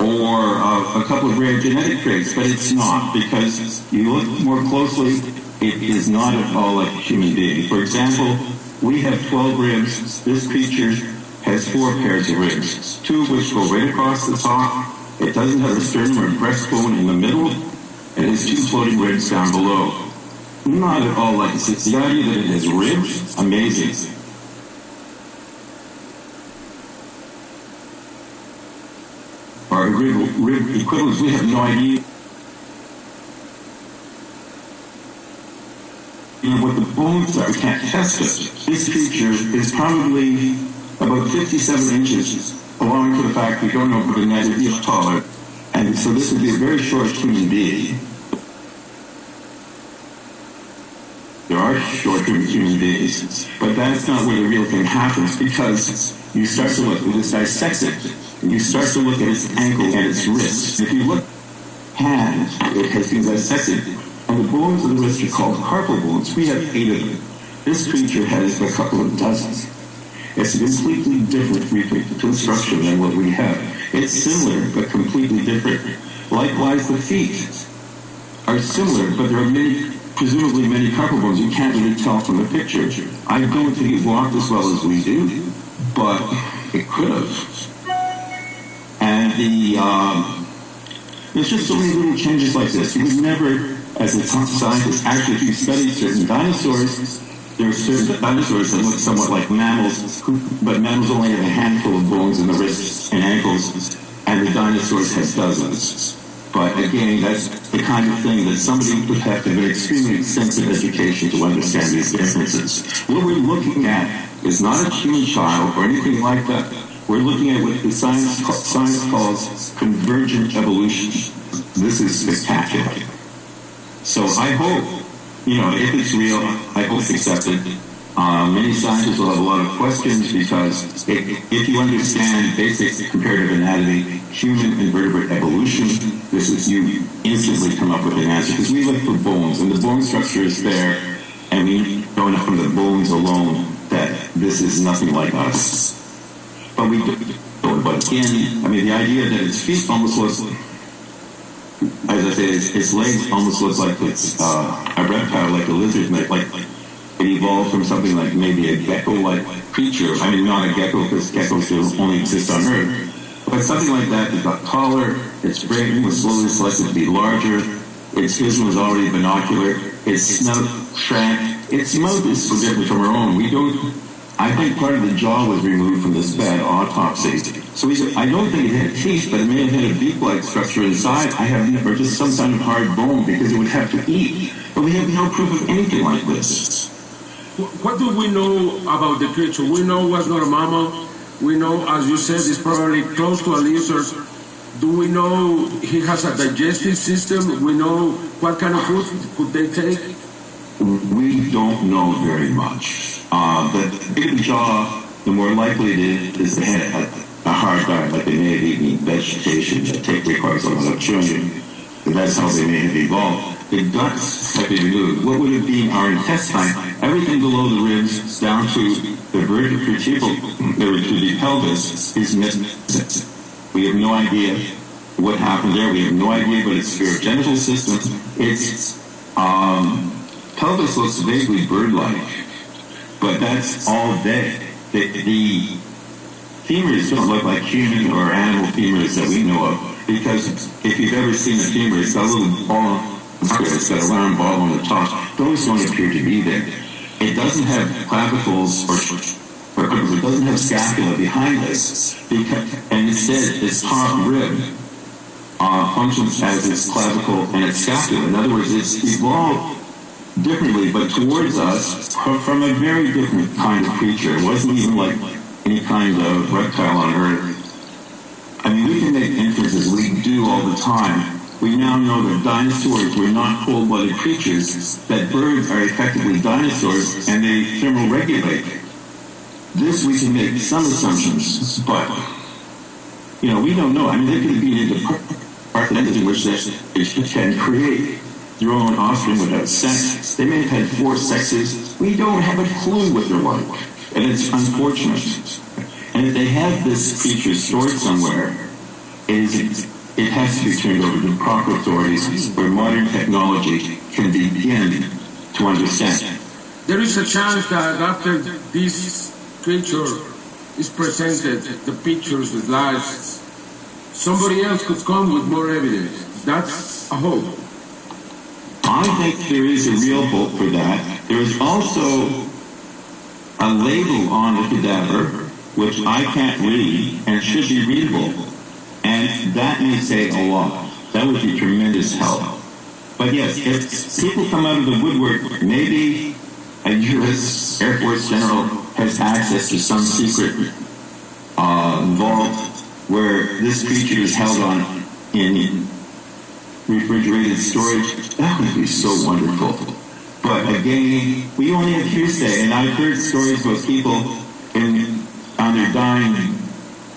or a couple of rare genetic traits, but it's not, because you look more closely, it is not at all like a human being. For example, we have 12 ribs. This creature has 4 pairs of ribs, 2 of which go right across the top. It doesn't have a sternum or breastbone in the middle, and it has 2 floating ribs down below. Not at all like this. The idea that it has ribs, amazing. Our rib equivalents, we have no idea what the bones are. We can't test it. This creature is probably about 57 inches, owing to the fact we don't know if the net is taller. And so this would be a very short human being. There are shorter human beings, but that's not where the real thing happens, because you start to look, this dissects it, and you start to look at its ankle and its wrist. If you look at hand, it has been dissected, and the bones of the wrist are called carpal bones. We have 8 of them. This creature has a couple of dozens. It's a completely different reconstruction than what we have. It's similar, but completely different. Likewise, the feet are similar, but there are presumably many carpal bones. You can't really tell from the picture. I don't think it walked as well as we do, but it could have. And there's just so many little changes like this. You would never, as a top scientist, actually, if you study certain dinosaurs, there are certain dinosaurs that look somewhat like mammals, but mammals only have a handful of bones in the wrists and ankles, and the dinosaurs have dozens. But again, that's the kind of thing that somebody would have to have an extremely extensive education to understand these differences. What we're looking at is not a human child or anything like that. We're looking at what the science calls convergent evolution. This is spectacular. So I hope, if it's real, I hope it's accepted. Many scientists will have a lot of questions, because if you understand basic comparative anatomy, human invertebrate evolution, you instantly come up with an answer. Because we look for bones, and the bone structure is there, and we know enough from the bones alone that this is nothing like us. But we do. But again, the idea that its feet almost look, as I say, its legs almost look like it's a reptile, like a lizard, like it evolved from something like maybe a gecko-like creature. Not a gecko, because geckos only exist on Earth. But something like that, it got taller, its brain was slowly selected to be larger, its vision was already binocular, its snout shrank, its mouth is so different from our own. I think part of the jaw was removed from this bad autopsy. So I don't think it had teeth, but it may have had a beak-like structure inside. Or just some kind of hard bone, because it would have to eat. But we have no proof of anything like this. What do we know about the creature? We know it was not a mammal. We know, as you said, it's probably close to a lizard. Do we know he has a digestive system? We know what kind of food could they take? We don't know very much. The bigger the jaw, the more likely it is to have a hard diet, like they may have eaten vegetation that requires a lot of chewing. And that's how they may have evolved. The guts have been removed. What would have been our intestine? Everything below the ribs, down to the vertebrae to the pelvis, is missing. We have no idea what happened there. We have no idea about its genital system. Its pelvis looks vaguely bird-like, but that's all dead. The femurs don't look like human or animal femurs that we know of, because if you've ever seen a femur, it's got a little ball. It's got a round ball on the top. Those don't appear to be there. It doesn't have clavicles or it doesn't have scapula behind this, and instead its top rib functions as its clavicle and its scapula. In other words, it's evolved differently, but towards us from a very different kind of creature. It wasn't even like any kind of reptile on Earth. We can make inferences. We do all the time. We now know that dinosaurs were not cold-blooded creatures, that birds are effectively dinosaurs, and they thermoregulate. This we can make some assumptions, but, we don't know. They could be into parts in which they can create their own offspring without sex. They may have had 4 sexes. We don't have a clue what they're like. And it's unfortunate. And if they have this creature stored somewhere, it has to be turned over to proper authorities where modern technology can begin to understand. There is a chance that after this creature is presented, the pictures, the slides, somebody else could come with more evidence. That's a hope. I think there is a real hope for that. There is also a label on the cadaver, which I can't read, and should be readable. And that may say a lot. That would be tremendous help. But yes, if people come out of the woodwork, maybe a U.S. Air Force general has access to some secret vault where this creature is held on in refrigerated storage. That would be so wonderful. But again, we only have hearsay, and I've heard stories about people on their dying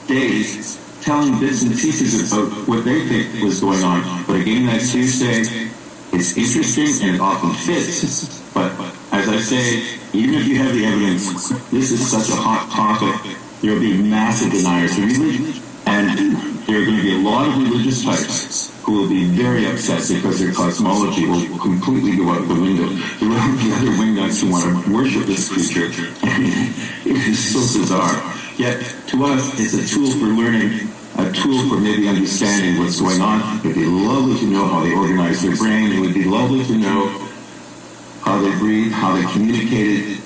days telling bits and pieces about what they think was going on. But again, that's hearsay. It's interesting and it often fits. But as I say, even if you have the evidence, this is such a hot topic. There will be massive deniers of religion. And there are going to be a lot of religious types who will be very upset because their cosmology will completely go out the window. There will be other wingnuts who want to worship this creature. It is so bizarre. Yet, to us, it's a tool for learning, a tool for maybe understanding what's going on. It would be lovely to know how they organize their brain. It would be lovely to know how they breathe, how they communicated.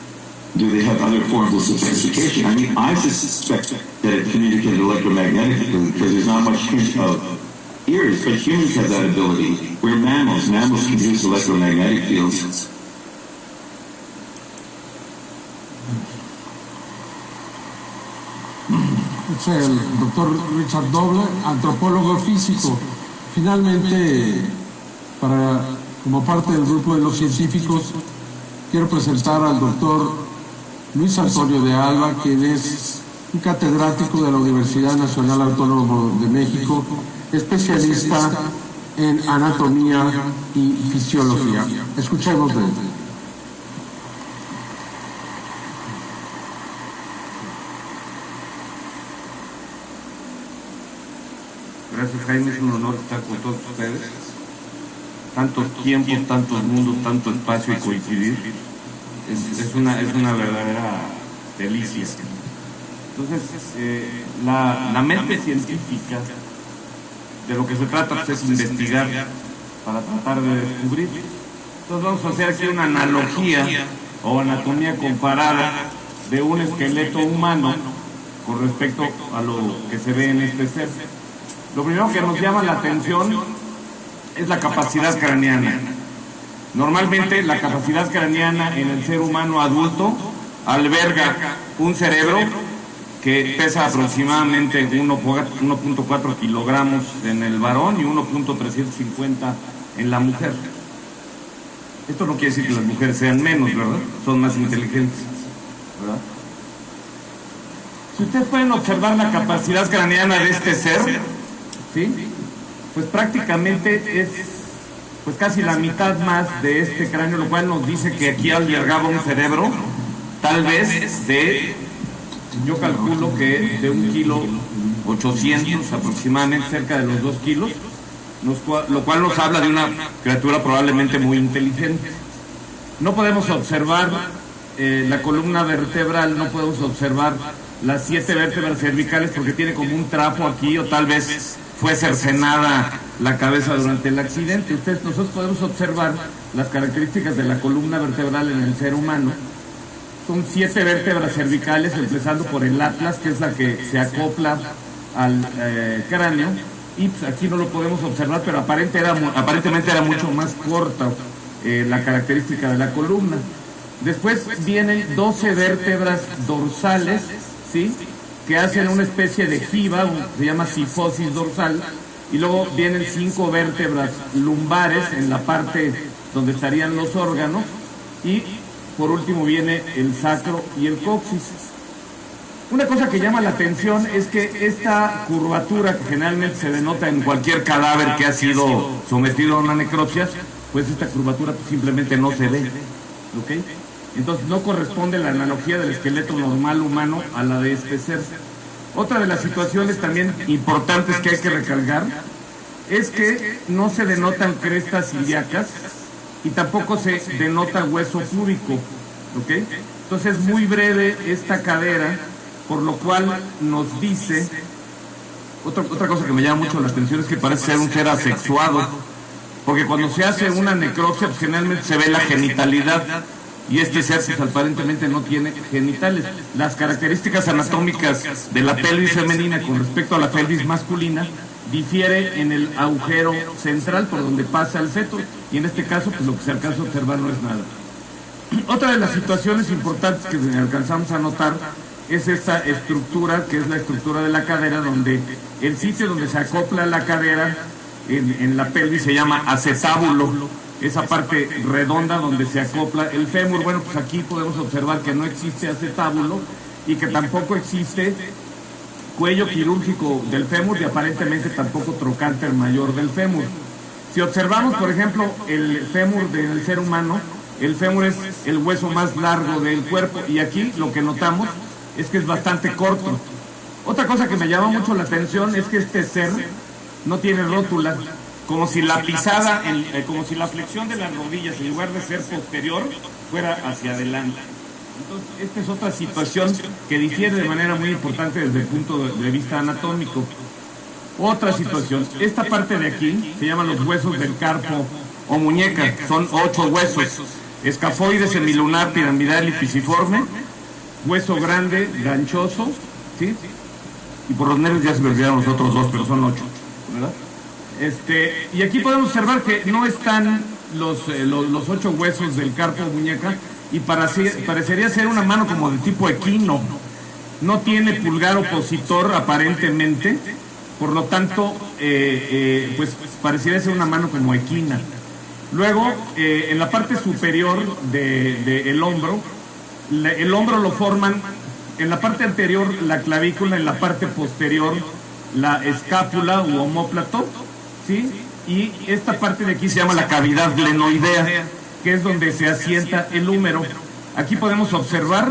Do they have other forms of sophistication? I mean, I suspect that it communicated electromagnetically because there's not much hint of ears, but humans have that ability. We're mammals. Mammals can use electromagnetic fields. Es el doctor Richard Doble, antropólogo físico. Finalmente, como parte del grupo de los científicos, quiero presentar al doctor Luis Antonio de Alba, quien es un catedrático de la Universidad Nacional Autónoma de México, especialista en anatomía y fisiología. Escuchemos de él. Gracias, Jaime, es un honor estar con todos ustedes. Tanto tiempo, tantos mundos, tanto espacio y coincidir. Es una verdadera delicia. Entonces, la mente científica de lo que se trata es investigar para tratar de descubrir. Entonces vamos a hacer aquí una analogía o anatomía comparada de un esqueleto humano con respecto a lo que se ve en este ser. Lo primero que nos llama la atención es la capacidad craneana. Normalmente la capacidad craneana en el ser humano adulto alberga un cerebro que pesa aproximadamente 1.4 kilogramos en el varón y 1.350 en la mujer. Esto no quiere decir que las mujeres sean menos, ¿verdad? Son más inteligentes, ¿verdad? Si ustedes pueden observar la capacidad craneana de este ser, ¿sí? Pues prácticamente es casi la mitad más de este cráneo, lo cual nos dice que aquí albergaba un cerebro, tal vez yo calculo que de 1,8 kg aproximadamente, cerca de los 2 kilos, lo cual nos habla de una criatura probablemente muy inteligente. No podemos observar la columna vertebral, no podemos observar las 7 vértebras cervicales porque tiene como un trapo aquí, o tal vez fue cercenada la cabeza durante el accidente. Nosotros podemos observar las características de la columna vertebral en el ser humano. Son 7 vértebras cervicales, empezando por el atlas, que es la que se acopla al cráneo, y pues aquí no lo podemos observar, pero aparentemente era mucho más corta la característica de la columna. Después vienen 12 vértebras dorsales, ¿sí?, que hacen una especie de jiba, se llama sifosis dorsal, y luego vienen 5 vértebras lumbares en la parte donde estarían los órganos, y por último viene el sacro y el coxis. Una cosa que llama la atención es que esta curvatura, que generalmente se denota en cualquier cadáver que ha sido sometido a una necropsia, pues esta curvatura simplemente no se ve, ¿ok? Entonces no corresponde la analogía del esqueleto normal humano a la de este ser. Otra de las situaciones también importantes que hay que recalcar es que no se denotan crestas ilíacas y tampoco se denota hueso púbico, ¿ok? Entonces es muy breve esta cadera, por lo cual nos dice, otra cosa que me llama mucho la atención es que parece ser un ser asexuado, porque cuando se hace una necropsia, pues generalmente se ve la genitalidad, y este ser pues, aparentemente no tiene genitales. Las características anatómicas de la pelvis femenina con respecto a la pelvis masculina difiere en el agujero central por donde pasa el feto, y en este caso pues lo que se alcanza a observar no es nada. Otra de las situaciones importantes que alcanzamos a notar es esta estructura, que es la estructura de la cadera, donde el sitio donde se acopla la cadera en la pelvis se llama acetábulo, esa parte redonda donde se acopla el fémur. Bueno, pues aquí podemos observar que no existe acetábulo y que tampoco existe cuello quirúrgico del fémur y aparentemente tampoco trocánter mayor del fémur. Si observamos, por ejemplo, el fémur del ser humano, el fémur es el hueso más largo del cuerpo y aquí lo que notamos es que es bastante corto. Otra cosa que me llama mucho la atención es que este ser no tiene rótula, como si la pisada, como si la flexión de las rodillas en lugar de ser posterior fuera hacia adelante. Entonces, esta es otra situación que difiere de manera muy importante desde el punto de vista anatómico. Otra situación, esta parte de aquí se llaman los huesos del carpo o muñeca, son 8 huesos: escafoide, semilunar, piramidal y pisiforme, hueso grande, ganchoso, ¿sí? Y por los nervios ya se me olvidaron los otros 2, pero son 8, ¿verdad? Y aquí podemos observar que no están los 8 huesos del carpo o muñeca, y parecería ser una mano como de tipo equino. No tiene pulgar opositor aparentemente, por lo tanto, pues parecería ser una mano como equina. Luego, en la parte superior del hombro, el hombro lo forman en la parte anterior la clavícula, en la parte posterior la escápula u omóplato, ¿sí? Y esta parte de aquí se llama la cavidad glenoidea, que es donde se asienta el húmero. Aquí podemos observar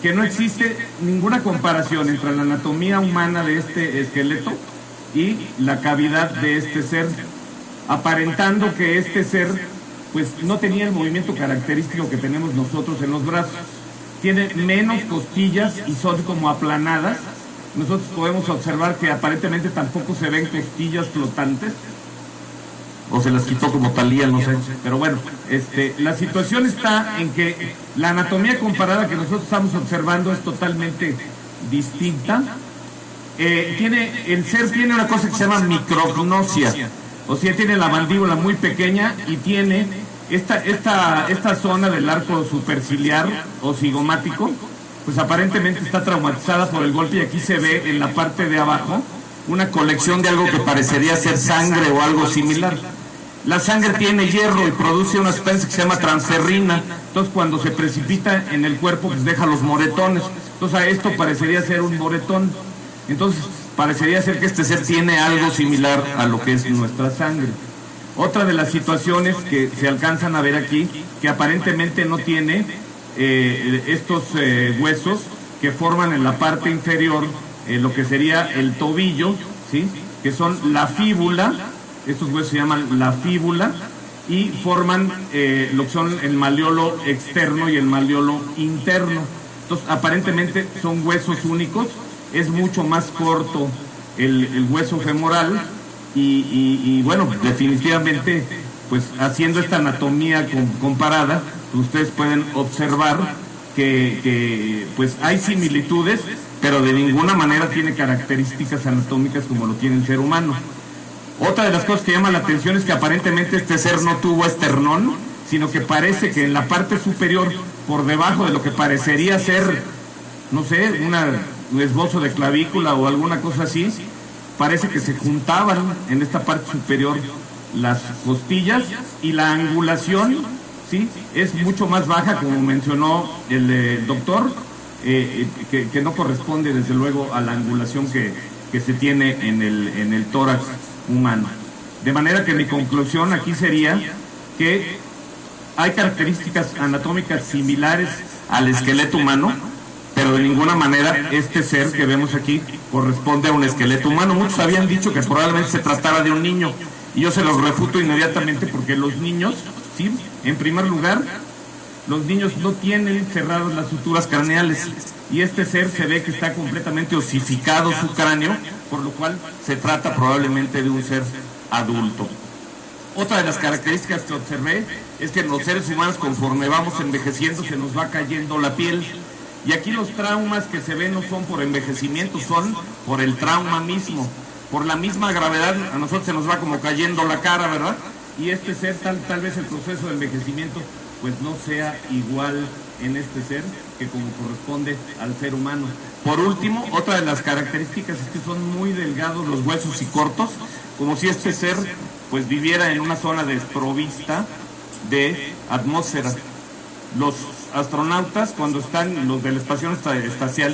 que no existe ninguna comparación entre la anatomía humana de este esqueleto y la cavidad de este ser, aparentando que este ser pues no tenía el movimiento característico que tenemos nosotros en los brazos. Tiene menos costillas y son como aplanadas. Nosotros podemos observar que aparentemente tampoco se ven costillas flotantes, o se las quitó como Talía, no sé. Pero bueno, la situación está en que la anatomía comparada que nosotros estamos observando es totalmente distinta. El ser tiene una cosa que se llama micrognosia, o sea, tiene la mandíbula muy pequeña y tiene esta zona del arco superciliar o cigomático, pues aparentemente está traumatizada por el golpe, y aquí se ve en la parte de abajo una colección de algo que parecería ser sangre o algo similar. La sangre tiene hierro y produce una sustancia que se llama transferrina, entonces cuando se precipita en el cuerpo pues deja los moretones. Entonces a esto parecería ser un moretón. Entonces parecería ser que este ser tiene algo similar a lo que es nuestra sangre. Otra de las situaciones que se alcanzan a ver aquí, que aparentemente no tiene estos huesos que forman en la parte inferior lo que sería el tobillo, ¿sí? Que son la fíbula. Estos huesos se llaman la fíbula y forman lo que son el malleolo externo y el malleolo interno. Entonces aparentemente son huesos únicos. Es mucho más corto el hueso femoral y bueno, definitivamente pues haciendo esta anatomía comparada, ustedes pueden observar que pues hay similitudes, pero de ninguna manera tiene características anatómicas como lo tiene el ser humano. Otra de las cosas que llama la atención es que aparentemente este ser no tuvo esternón, sino que parece que en la parte superior, por debajo de lo que parecería ser, no sé, un esbozo de clavícula o alguna cosa así, parece que se juntaban en esta parte superior las costillas, y la angulación, ¿sí?, es mucho más baja, como mencionó el doctor, que no corresponde desde luego a la angulación que se tiene en el tórax humano. De manera que mi conclusión aquí sería que hay características anatómicas similares al esqueleto humano, pero de ninguna manera este ser que vemos aquí corresponde a un esqueleto humano. Muchos habían dicho que probablemente se tratara de un niño, y yo se los refuto inmediatamente, porque los niños, ¿sí? En primer lugar, los niños no tienen cerradas las suturas craneales, y este ser se ve que está completamente osificado su cráneo, por lo cual se trata probablemente de un ser adulto. Otra de las características que observé es que en los seres humanos, conforme vamos envejeciendo, se nos va cayendo la piel. Y aquí los traumas que se ven no son por envejecimiento, son por el trauma mismo. Por la misma gravedad, a nosotros se nos va como cayendo la cara, ¿verdad? Y este ser, tal vez el proceso de envejecimiento, pues no sea igual en este ser que como corresponde al ser humano. Por último, otra de las características es que son muy delgados los huesos y cortos, como si este ser pues viviera en una zona desprovista de atmósfera. Los astronautas, cuando están, los de la Estación Espacial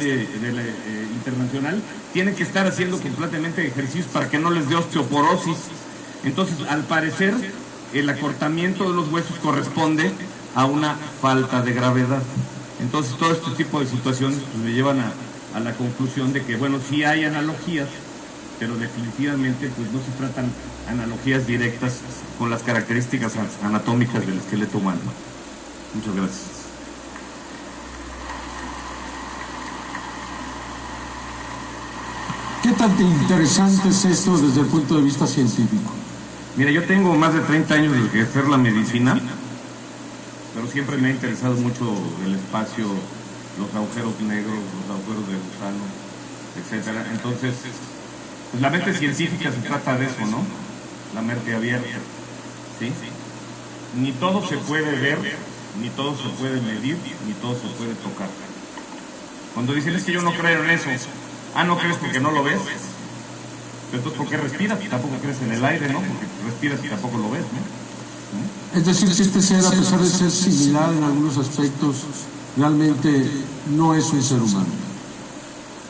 Internacional, tienen que estar haciendo completamente ejercicios para que no les dé osteoporosis. Entonces, al parecer, el acortamiento de los huesos corresponde a una falta de gravedad. Entonces, todo este tipo de situaciones pues, me llevan a la conclusión de que, bueno, sí hay analogías, pero definitivamente pues no se tratan analogías directas con las características anatómicas del esqueleto humano. Muchas gracias. ¿Qué tan interesante es esto desde el punto de vista científico? Mira, yo tengo más de 30 años de ejercer la medicina, pero siempre me ha interesado mucho el espacio, los agujeros negros, los agujeros de gusano, etcétera. Entonces, pues la mente científica se trata de eso, ¿no? La mente abierta, ¿sí? Ni todo se puede ver, ni todo se puede medir, ni todo se puede tocar. Cuando dicen es que yo no creo en eso, ¿no crees porque no lo ves? Entonces, ¿por qué respiras? Tampoco crees en el aire, ¿no? Porque respiras y tampoco lo ves, ¿no? Es decir, que este ser, a pesar de ser similar en algunos aspectos, realmente no es un ser humano.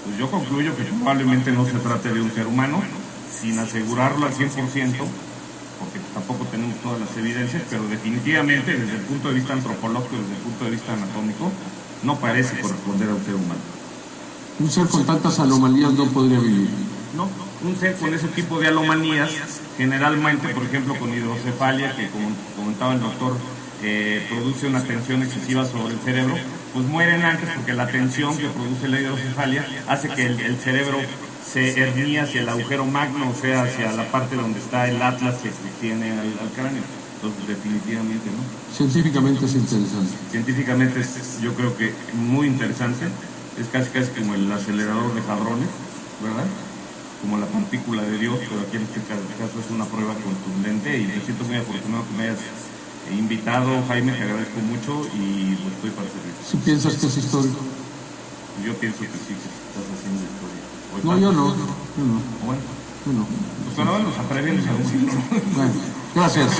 Pues yo concluyo que probablemente no se trate de un ser humano, sin asegurarlo al 100%, porque tampoco tenemos todas las evidencias, pero definitivamente desde el punto de vista antropológico, desde el punto de vista anatómico, no parece corresponder a un ser humano. Un ser con tantas anomalías no podría vivir. No, un ser con ese tipo de anomalías, generalmente, por ejemplo, con hidrocefalia, que como comentaba el doctor, produce una tensión excesiva sobre el cerebro, pues mueren antes porque la tensión que produce la hidrocefalia hace que el cerebro se hernie hacia el agujero magno, o sea, hacia la parte donde está el atlas que tiene al cráneo. Entonces, definitivamente, ¿no? Científicamente es interesante. Científicamente yo creo que muy interesante. Es casi como el acelerador de hadrones, ¿verdad? Como la partícula de Dios, pero aquí en este caso es una prueba contundente y me siento muy afortunado que me hayas invitado, Jaime, te agradezco mucho y lo estoy para servir. ¿Si piensas que es histórico? Yo pienso que sí, que estás haciendo historia. No, yo no. Bueno, Yo no. pues ahora nos atrevemos a decirlo. Bueno, gracias.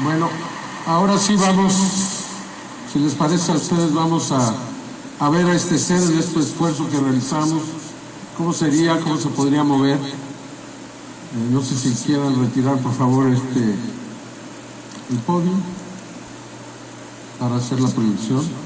Bueno, ahora sí vamos, si les parece a ustedes, vamos a ver a este ser en este esfuerzo que realizamos, cómo sería, cómo se podría mover. No sé si quieran retirar, por favor, el podio para hacer la proyección.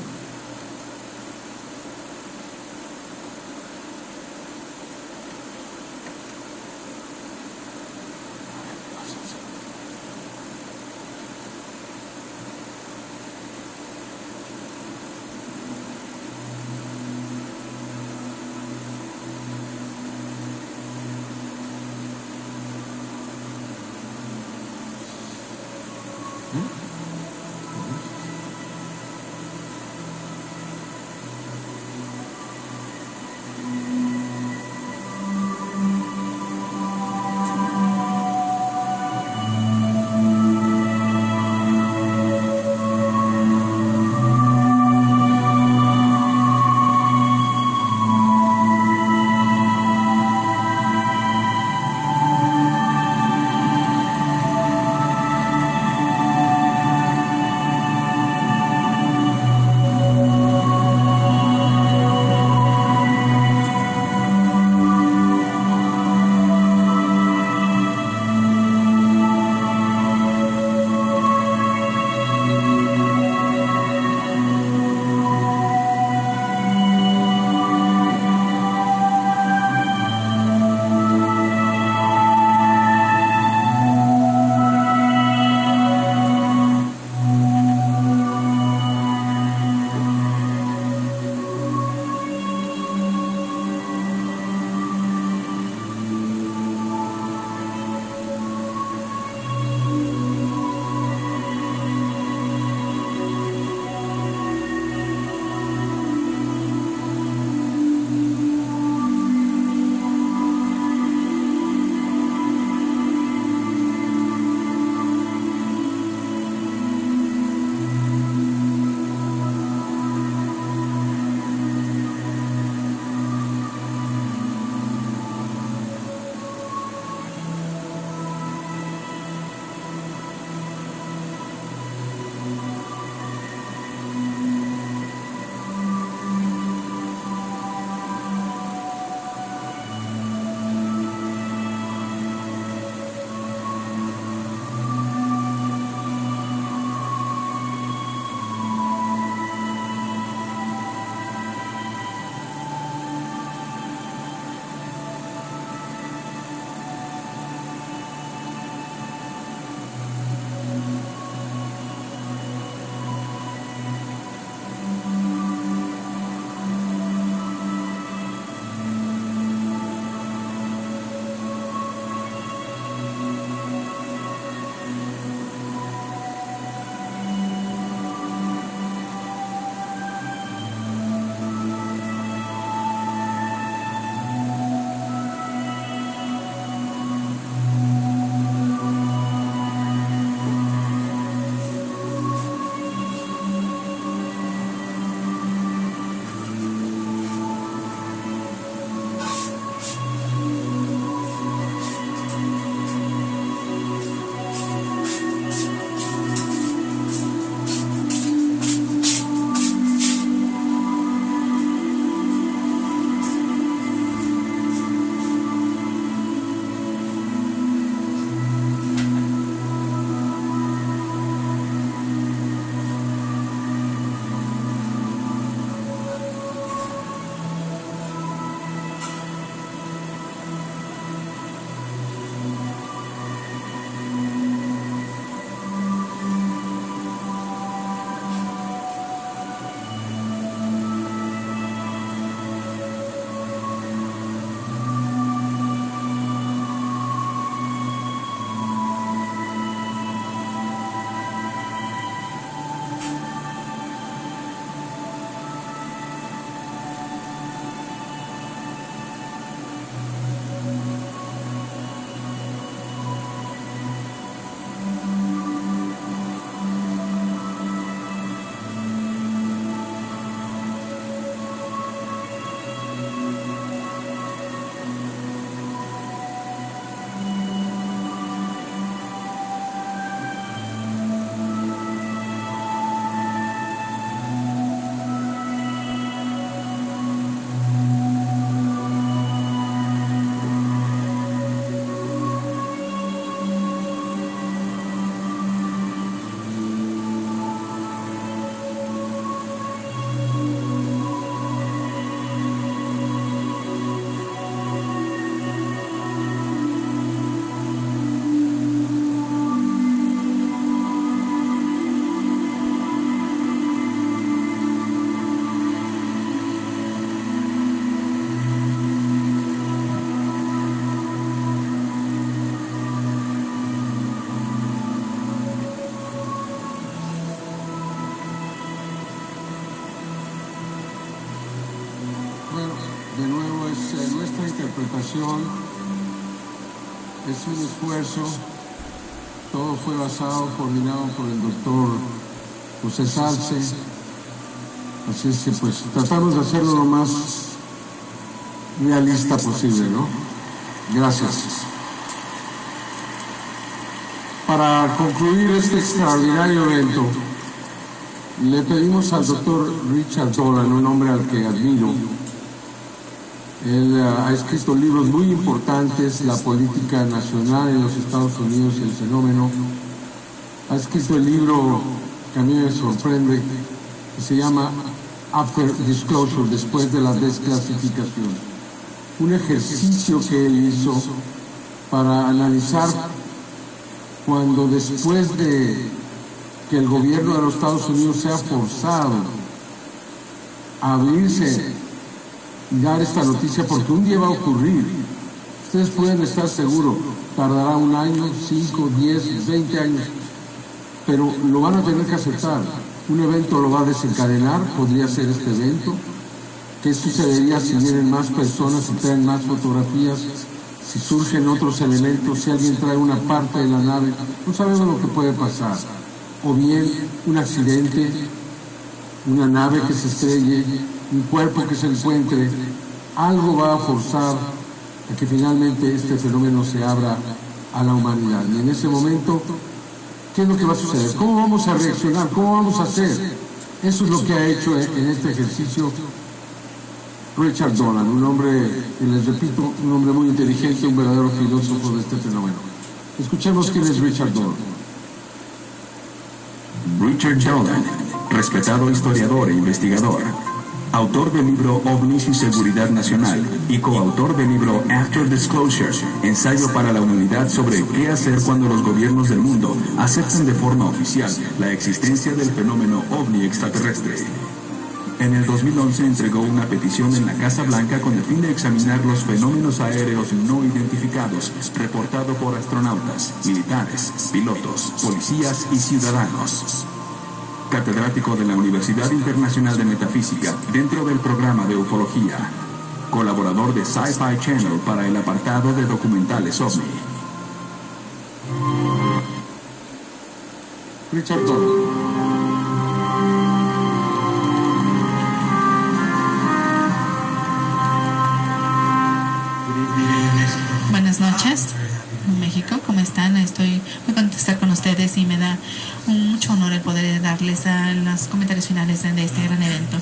de nuevo es nuestra interpretación, es un esfuerzo, todo fue basado, coordinado por el doctor José Salce, así es que pues tratamos de hacerlo lo más realista posible, ¿no? Gracias. Para concluir este extraordinario evento, le pedimos al doctor Richard Dolan, un hombre al que admiro. Él ha escrito libros muy importantes, La política nacional en los Estados Unidos y el fenómeno. Ha escrito el libro que a mí me sorprende, que se llama After Disclosure, después de la desclasificación. Un ejercicio que él hizo para analizar cuando después de que el gobierno de los Estados Unidos sea forzado a abrirse y dar esta noticia, porque un día va a ocurrir. Ustedes pueden estar seguros, tardará 1 año, 5, 10, 20 años, pero lo van a tener que aceptar. Un evento lo va a desencadenar, podría ser este evento. ¿Qué sucedería si vienen más personas, si traen más fotografías, si surgen otros elementos, si alguien trae una parte de la nave? No sabemos lo que puede pasar. O bien un accidente, una nave que se estrelle, un cuerpo que se encuentre, algo va a forzar a que finalmente este fenómeno se abra a la humanidad. Y en ese momento, ¿qué es lo que va a suceder? ¿Cómo vamos a reaccionar? ¿Cómo vamos a hacer? Eso es lo que ha hecho en este ejercicio Richard Dolan, un hombre, que les repito, un hombre muy inteligente, un verdadero filósofo de este fenómeno. Escuchemos quién es Richard Dolan. Richard Dolan, respetado historiador e investigador, autor del libro OVNIs y Seguridad Nacional y coautor del libro After Disclosure, ensayo para la humanidad sobre qué hacer cuando los gobiernos del mundo aceptan de forma oficial la existencia del fenómeno ovni extraterrestre. En el 2011 entregó una petición en la Casa Blanca con el fin de examinar los fenómenos aéreos no identificados reportados por astronautas, militares, pilotos, policías y ciudadanos. Catedrático de la Universidad Internacional de Metafísica dentro del programa de ufología. Colaborador de Sci-Fi Channel para el apartado de documentales OVNI. Richard Dolan. Buenas noches, México, ¿cómo están? Estoy muy contenta de estar con ustedes y me da mucho honor el poder darles los comentarios finales de este gran evento.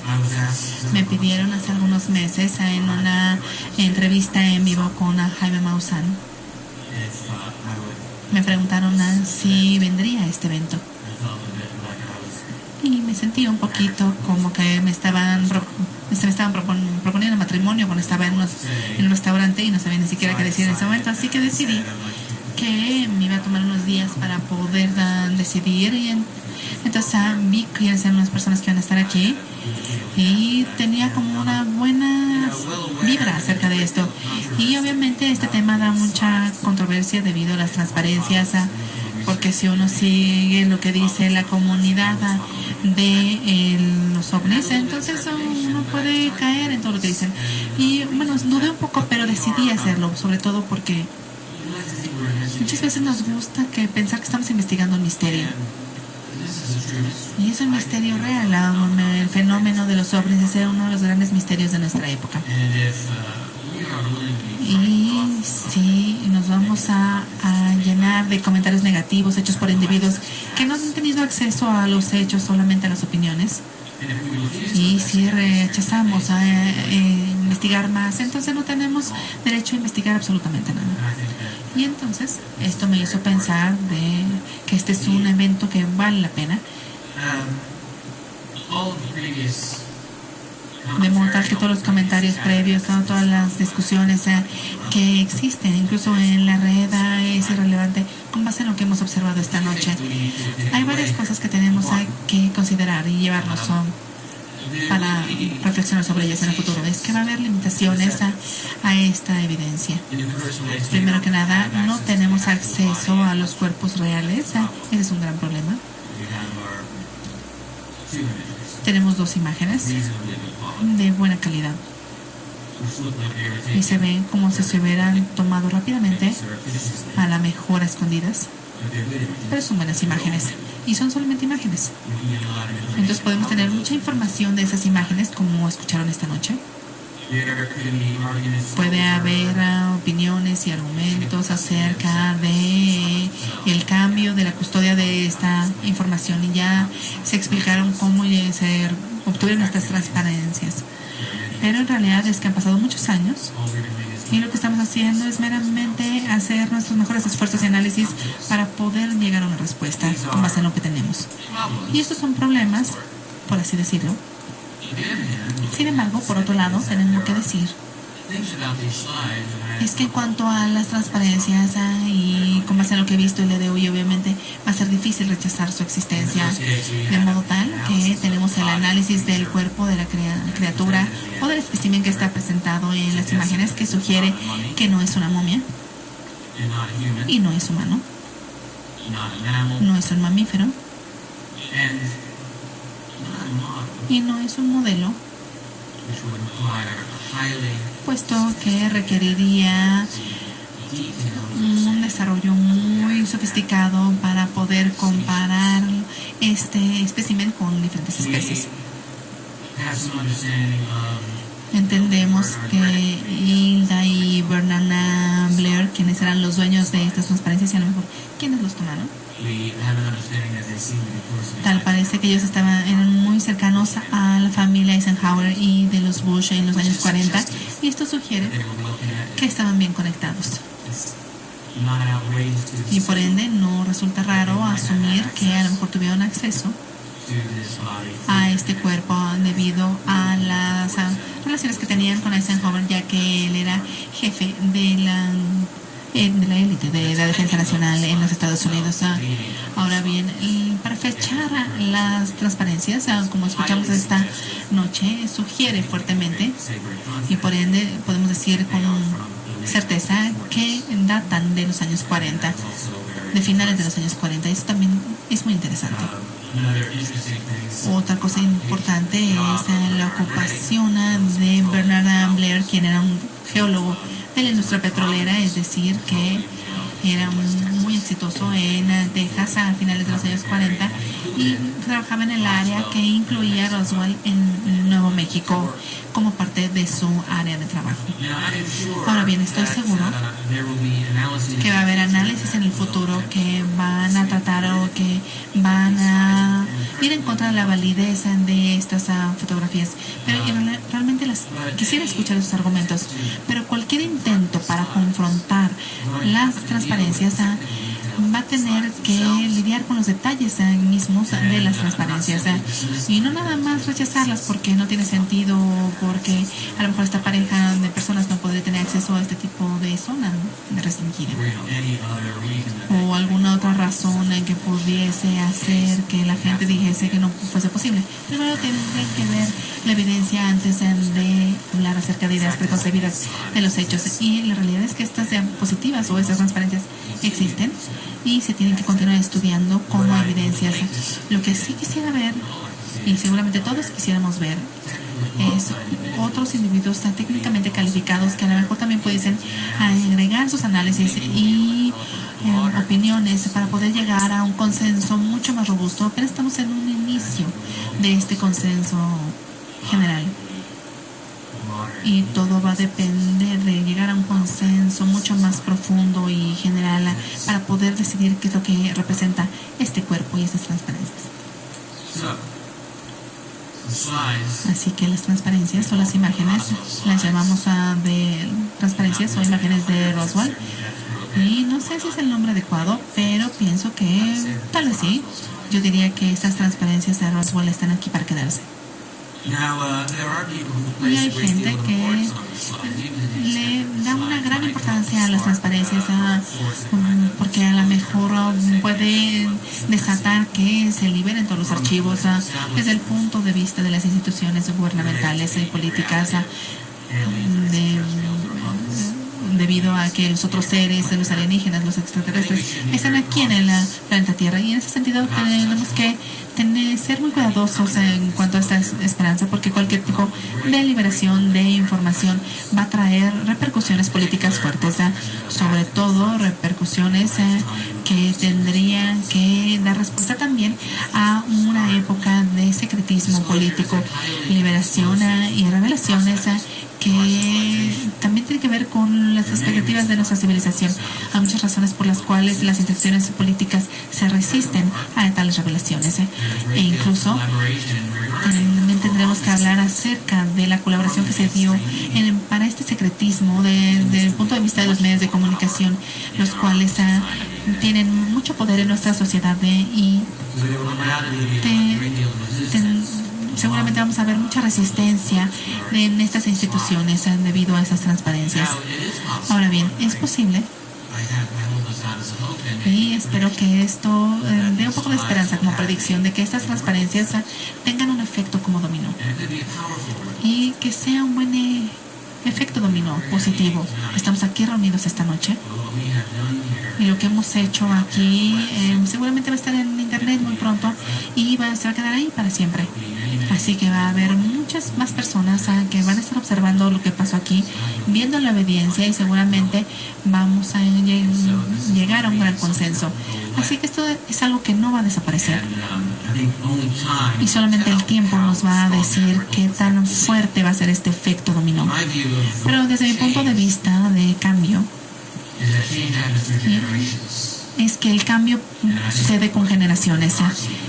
Me pidieron hace algunos meses en una entrevista en vivo con Jaime Maussan. Me preguntaron si vendría a este evento. Y me sentí un poquito como que me estaban proponiendo matrimonio cuando estaba en un restaurante y no sabía ni siquiera qué decir en ese momento, así que decidí que me iba a tomar unos días para poder decidir, y entonces vi quiénes eran las personas que iban a estar aquí y tenía como una buena vibra acerca de esto, y obviamente este tema da mucha controversia debido a las transparencias, porque si uno sigue lo que dice la comunidad de los ovnis, entonces uno puede caer en todo lo que dicen. Y bueno, dudé un poco, pero decidí hacerlo, sobre todo porque muchas veces nos gusta pensar que estamos investigando un misterio. Y es un misterio real. El fenómeno de los ovnis es uno de los grandes misterios de nuestra época. Y si nos vamos a llenar de comentarios negativos hechos por individuos que no han tenido acceso a los hechos, solamente a las opiniones, y si rechazamos a investigar más, entonces no tenemos derecho a investigar absolutamente nada. Y entonces esto me hizo pensar de que este es un evento que vale la pena. De montar que todos los comentarios previos, todas las discusiones que existen, incluso en la red, es irrelevante con base en lo que hemos observado esta noche. Hay varias cosas que tenemos que considerar y llevarnos para reflexionar sobre ellas en el futuro. Es que va a haber limitaciones a esta evidencia. Primero que nada, no tenemos acceso a los cuerpos reales. Ese es un gran problema. Tenemos 2 imágenes de buena calidad. y se ven como si se hubieran tomado rápidamente, a la mejor a escondidas, pero son buenas imágenes y son solamente imágenes. Entonces podemos tener mucha información de esas imágenes, como escucharon esta noche. Puede haber opiniones y argumentos acerca de el cambio de la custodia de esta información, y ya se explicaron cómo se obtuvieron estas transparencias. Pero en realidad es que han pasado muchos años y lo que estamos haciendo es meramente hacer nuestros mejores esfuerzos y análisis para poder llegar a una respuesta con base en lo que tenemos. Y estos son problemas, por así decirlo. Sin embargo, por otro lado, tenemos que decir es que en cuanto a las transparencias y con base en lo que he visto el día de hoy, obviamente va a ser difícil rechazar su existencia, de modo tal que tenemos el análisis del cuerpo de la criatura o del espécimen que está presentado en las imágenes, que sugiere que no es una momia y no es humano, no es un mamífero y no es un modelo, puesto que requeriría un desarrollo muy sofisticado para poder comparar este espécimen con diferentes especies. Entendemos que Hilda y Bernard Blair, quienes eran los dueños de estas transparencias, y a lo mejor quienes los tomaron, tal parece que ellos eran muy cercanos a la familia Eisenhower y de los Bush en los años 40, y esto sugiere que estaban bien conectados. Y por ende no resulta raro asumir que a lo mejor tuvieron acceso a este cuerpo debido a las relaciones que tenían con Eisenhower, ya que él era jefe de la élite de la defensa nacional en los Estados Unidos. Ahora bien, para fechar las transparencias, como escuchamos esta noche, sugiere fuertemente, y por ende podemos decir con certeza que datan de los años 40, de finales de los años 40. Eso también es muy interesante. Otra cosa importante es la ocupación de Bernard Blair, quien era un geólogo de la industria petrolera, es decir, que era muy exitoso en Texas a finales de los años 40 y trabajaba en el área que incluía Roswell en Nuevo México como parte de su área de trabajo. Ahora bien, estoy seguro que va a haber análisis en el futuro que van a tratar o que van a ir en contra de la validez de estas fotografías, pero realmente quisiera escuchar esos argumentos, pero cualquier intento para confrontar las transparencias va a tener que lidiar con los detalles mismos de las transparencias y no nada más rechazarlas porque no tiene sentido, porque a lo mejor esta pareja de personas no puede tener acceso a este tipo de zona restringida o alguna otra razón en que pudiese hacer que la gente dijese que no fuese posible. Primero tendrían que ver la evidencia antes de hablar acerca de ideas preconcebidas de los hechos, y la realidad es que estas diapositivas o estas transparencias existen y se tienen que continuar estudiando como evidencias. Lo que sí quisiera ver, y seguramente todos quisiéramos ver, es otros individuos tan técnicamente calificados que a lo mejor también pudiesen agregar sus análisis y opiniones para poder llegar a un consenso mucho más robusto. Apenas estamos en un inicio de este consenso general y todo va a depender de llegar a un consenso mucho más profundo y general para poder decidir qué es lo que representa este cuerpo y estas transparencias. Así que las transparencias o las imágenes las llamamos de transparencias o imágenes de Roswell, y no sé si es el nombre adecuado, pero pienso que tal vez sí. Yo diría que estas transparencias de Roswell están aquí para quedarse. Y hay gente que le da una gran importancia a las transparencias porque a lo mejor puede desatar que se liberen todos los archivos desde el punto de vista de las instituciones gubernamentales y políticas debido a que los otros seres, los alienígenas, los extraterrestres, están aquí en el planeta Tierra. Y en ese sentido tenemos que ser muy cuidadosos en cuanto a esta esperanza, porque cualquier tipo de liberación de información revelación va a traer repercusiones políticas fuertes, sobre todo repercusiones que tendrían que dar respuesta también a una época de secretismo político, liberación y revelaciones que también tiene que ver con las expectativas de nuestra civilización. Hay muchas razones por las cuales las instituciones políticas se resisten a tales revelaciones, e incluso también tendremos que hablar acerca de la colaboración que se dio para este secretismo desde el punto de vista de los medios de comunicación, los cuales tienen mucho poder en nuestra sociedad y seguramente vamos a ver mucha resistencia en estas instituciones debido a esas transparencias. Ahora bien, es posible, y espero que esto dé un poco de esperanza como predicción de que estas transparencias tengan un efecto como dominó y que sea un buen efecto dominó positivo. Estamos aquí reunidos esta noche y lo que hemos hecho aquí seguramente va a estar en internet muy pronto y se va a quedar ahí para siempre. Así que va a haber muchas más personas que van a estar observando lo que pasó aquí, viendo la evidencia, y seguramente vamos a llegar a un gran consenso. Así que esto es algo que no va a desaparecer. Y solamente el tiempo nos va a decir qué tan fuerte va a ser este efecto dominó. Pero desde mi punto de vista de cambio, es que el cambio sucede con generaciones,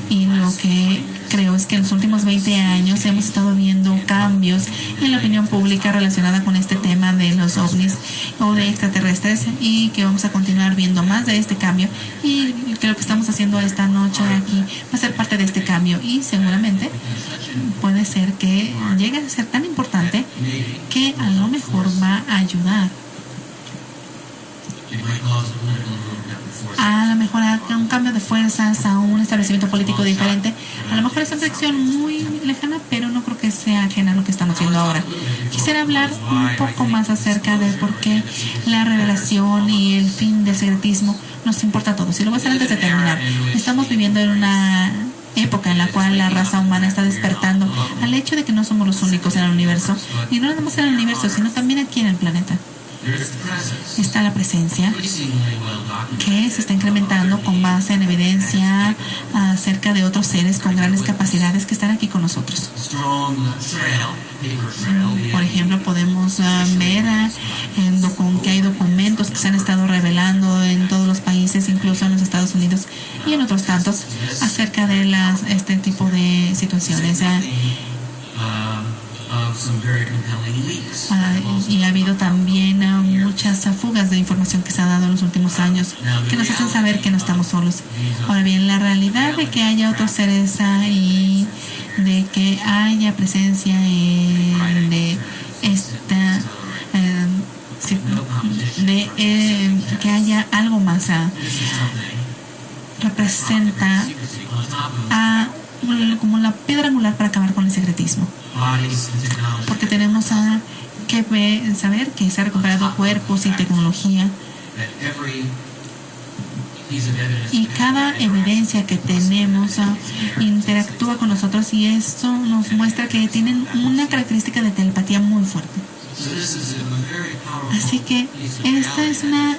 y lo que creo es que en los últimos 20 años hemos estado viendo cambios en la opinión pública relacionada con este tema de los ovnis o de extraterrestres, y que vamos a continuar viendo más de este cambio, y que lo que estamos haciendo esta noche aquí va a ser parte de este cambio, y seguramente puede ser que llegue a ser tan importante que a lo mejor va a ayudar a lo mejor a un cambio de fuerzas, a un establecimiento político diferente. A lo mejor es una predicción muy lejana, pero no creo que sea ajena a lo que estamos haciendo ahora. Quisiera hablar un poco más acerca de por qué la revelación y el fin del secretismo nos importa a todos. Y lo voy a hacer antes de terminar. Estamos viviendo en una época en la cual la raza humana está despertando al hecho de que no somos los únicos en el universo, y no nada más en el universo, sino también aquí en el planeta. Está la presencia que se está incrementando con base en evidencia acerca de otros seres con grandes capacidades que están aquí con nosotros. Por ejemplo, podemos ver que hay documentos que se han estado revelando en todos los países, incluso en los Estados Unidos y en otros tantos, acerca de este tipo de situaciones. Y ha habido también muchas fugas de información que se ha dado en los últimos años que nos hacen saber que no estamos solos. Ahora bien, la realidad de que haya otros seres y de que haya presencia que haya algo más representa como la piedra angular para acabar con el secretismo, porque tenemos que saber que se han recuperado cuerpos y tecnología, y cada evidencia que tenemos interactúa con nosotros, y esto nos muestra que tienen una característica de telepatía muy fuerte. Así que esta es una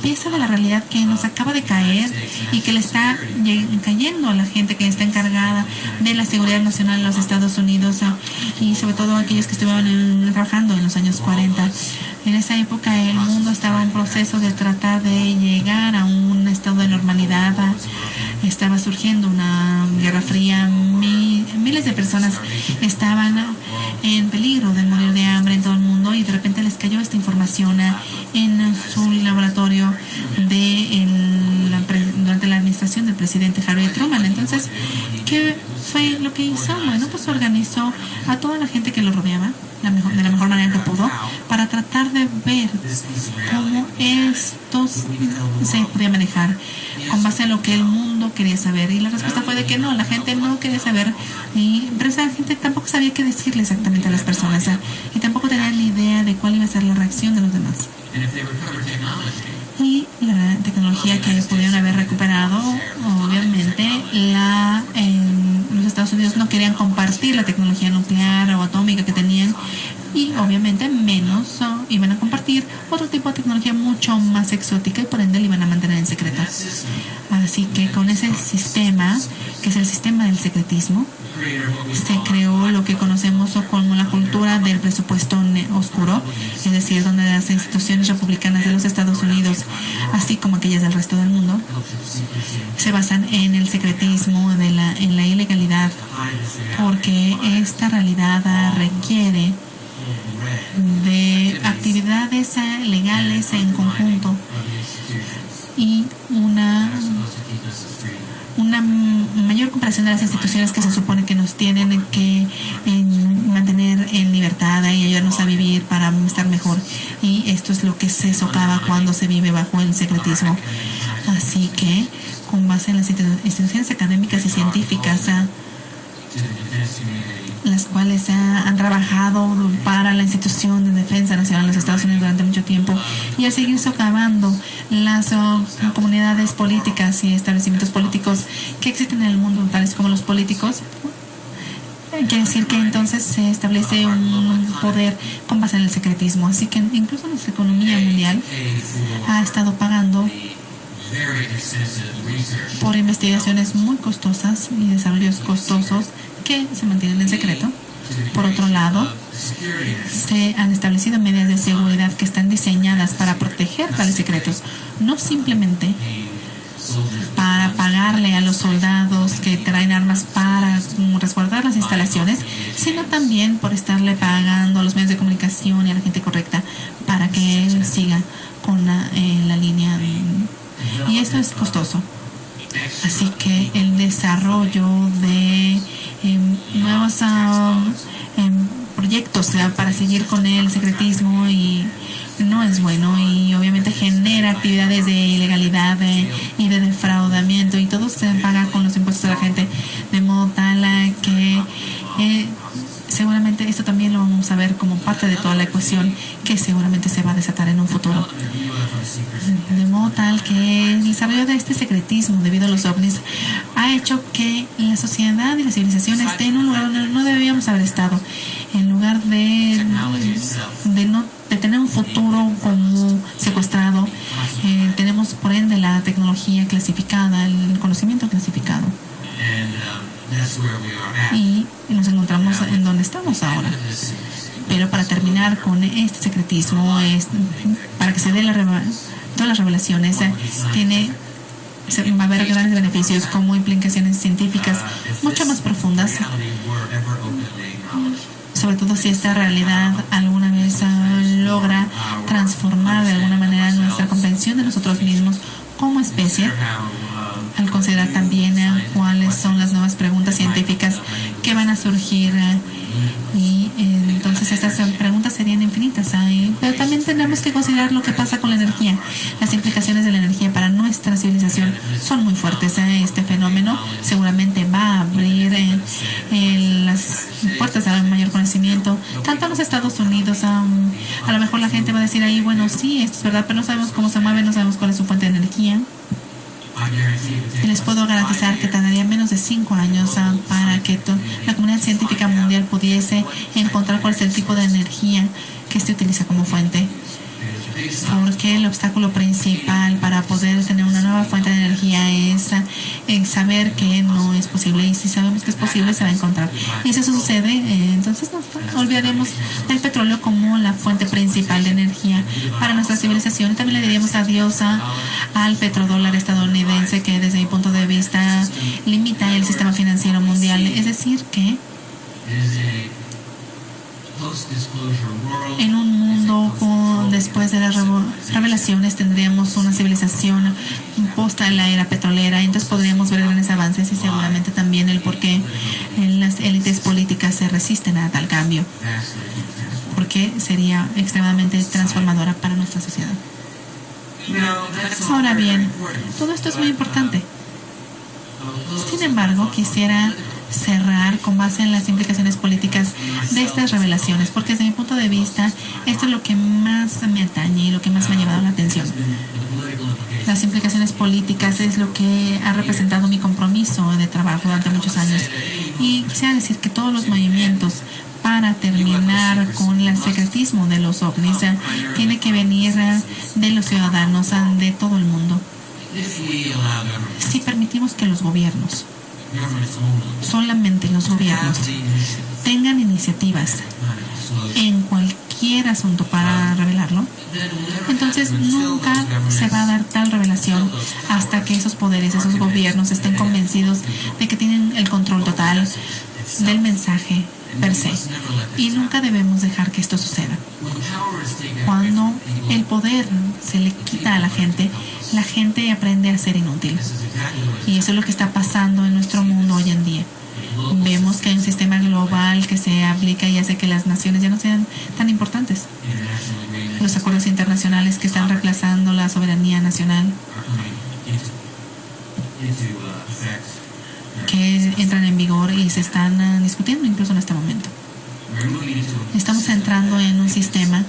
pieza de la realidad que nos acaba de caer y que le está cayendo a la gente que está encargada de la seguridad nacional en los Estados Unidos, y sobre todo aquellos que estuvieron trabajando en los años 40. En esa época el mundo estaba en proceso de tratar de llegar a un estado de normalidad. Estaba surgiendo una guerra fría, miles de personas estaban en peligro de morir de hambre en todo el mundo, y de repente les cayó esta información en su laboratorio durante la administración del presidente Harry Truman. Entonces, ¿qué fue lo que hizo? Bueno, pues organizó a toda la gente que lo rodeaba de la mejor manera que pudo, para tratar de ver cómo estos se podía manejar con base a lo que el mundo quería saber. Y la respuesta fue de que no, la gente no quería saber, pero esa gente tampoco sabía qué decirle exactamente a las personas, y tampoco tenían ni idea de cuál iba a ser la reacción de los demás. Y la tecnología que pudieron haber recuperado, obviamente los Estados Unidos no querían compartir la tecnología nuclear o atómica que tenían y obviamente menos iban a compartir otro tipo de tecnología mucho más exótica y por ende la iban a mantener en secreto. Así que con ese sistema, que es el sistema del secretismo, se creó lo que conocemos como la cultura del presupuesto oscuro, es decir, donde las instituciones republicanas de los Estados Unidos, así como aquellas del resto del mundo, se basan en el secretismo, en la ilegalidad, porque esta realidad requiere de actividades legales en conjunto y una mayor comparación de las instituciones que se supone que nos tienen que mantener en libertad y ayudarnos a vivir para estar mejor, y esto es lo que se socava cuando se vive bajo el secretismo. Así que con base en las instituciones académicas y científicas, las cuales han trabajado para la institución de defensa nacional de los Estados Unidos durante mucho tiempo, y al seguir socavando las comunidades políticas y establecimientos políticos que existen en el mundo, tales como los políticos, quiere decir que entonces se establece un poder con base en el secretismo. Así que incluso nuestra economía mundial ha estado pagando por investigaciones muy costosas y desarrollos costosos que se mantienen en secreto. Por otro lado, se han establecido medidas de seguridad que están diseñadas para proteger tales secretos, no simplemente para pagarle a los soldados que traen armas para resguardar las instalaciones, sino también por estarle pagando a los medios de comunicación y a la gente correcta para que él siga con la línea. Y esto es costoso. Así que el desarrollo de nuevos proyectos para seguir con el secretismo y no es bueno, y obviamente genera actividades de ilegalidad y de defraudamiento, y todo se paga con los impuestos de la gente, de modo tal que seguramente esto también lo vamos a ver como parte de toda la ecuación que seguramente se va a desatar en un futuro. De modo tal que el desarrollo de este secretismo debido a los ovnis ha hecho que la sociedad y la civilización esté en un lugar donde no debíamos haber estado, en lugar de tener un futuro como secuestrado. Tenemos por ende la tecnología clasificada, el conocimiento clasificado, y nos encontramos en donde estamos ahora. Pero para terminar con este secretismo, para que se dé todas las revelaciones, va a haber grandes beneficios como implicaciones científicas mucho más profundas, sobre todo si esta realidad alguna vez logra transformar de alguna manera nuestra comprensión de nosotros mismos como especie, al considerar también cuáles son las nuevas preguntas científicas que van a surgir, y entonces estas preguntas serían infinitas, pero también tenemos que considerar lo que pasa con la energía. Las implicaciones de la energía para nuestra civilización son muy fuertes. Este fenómeno seguramente va a abrir las puertas a un mayor conocimiento, tanto en los Estados Unidos. A lo mejor la gente va a decir ahí, bueno, sí, esto es verdad, pero no sabemos cómo se mueve, no sabemos cuál es su fuente de energía. Y les puedo garantizar que tardaría menos de 5 años para que la comunidad científica mundial pudiese encontrar cuál es el tipo de energía que se utiliza como fuente. Porque el obstáculo principal para poder tener una nueva fuente de energía es saber que no es posible, y si sabemos que es posible se va a encontrar, y si eso sucede, entonces nos olvidaremos del petróleo como la fuente principal de energía para nuestra civilización. También le diríamos adiós al petrodólar estadounidense, que desde mi punto de vista limita el sistema financiero mundial. Es decir que en un mundo después de las revelaciones tendríamos una civilización posta en la era petrolera, entonces podríamos ver grandes avances, y seguramente también el por qué las élites políticas se resisten a tal cambio, porque sería extremadamente transformadora para nuestra sociedad. Ahora bien, todo esto es muy importante. Sin embargo, quisiera cerrar con base en las implicaciones políticas de estas revelaciones, porque desde mi punto de vista esto es lo que más me atañe y lo que más me ha llevado la atención. Las implicaciones políticas es lo que ha representado mi compromiso de trabajo durante muchos años, y quisiera decir que todos los movimientos para terminar con las los ovnis tiene que venir de los ciudadanos de todo el mundo. Si permitimos que los gobiernos, solamente los gobiernos, tengan iniciativas en cualquier asunto para revelarlo, entonces nunca se va a dar tal revelación hasta que esos poderes, esos gobiernos estén convencidos de que tienen el control total del mensaje per se. Y nunca debemos dejar que esto suceda. Cuando el poder se le quita a la gente aprende a ser inútil. Y eso es lo que está pasando en nuestro mundo hoy en día. Vemos que hay un sistema global que se aplica y hace que las naciones ya no sean tan importantes. Los acuerdos internacionales que están reemplazando la soberanía nacional, que entran en vigor y se están discutiendo incluso en este momento. Estamos entrando en un sistema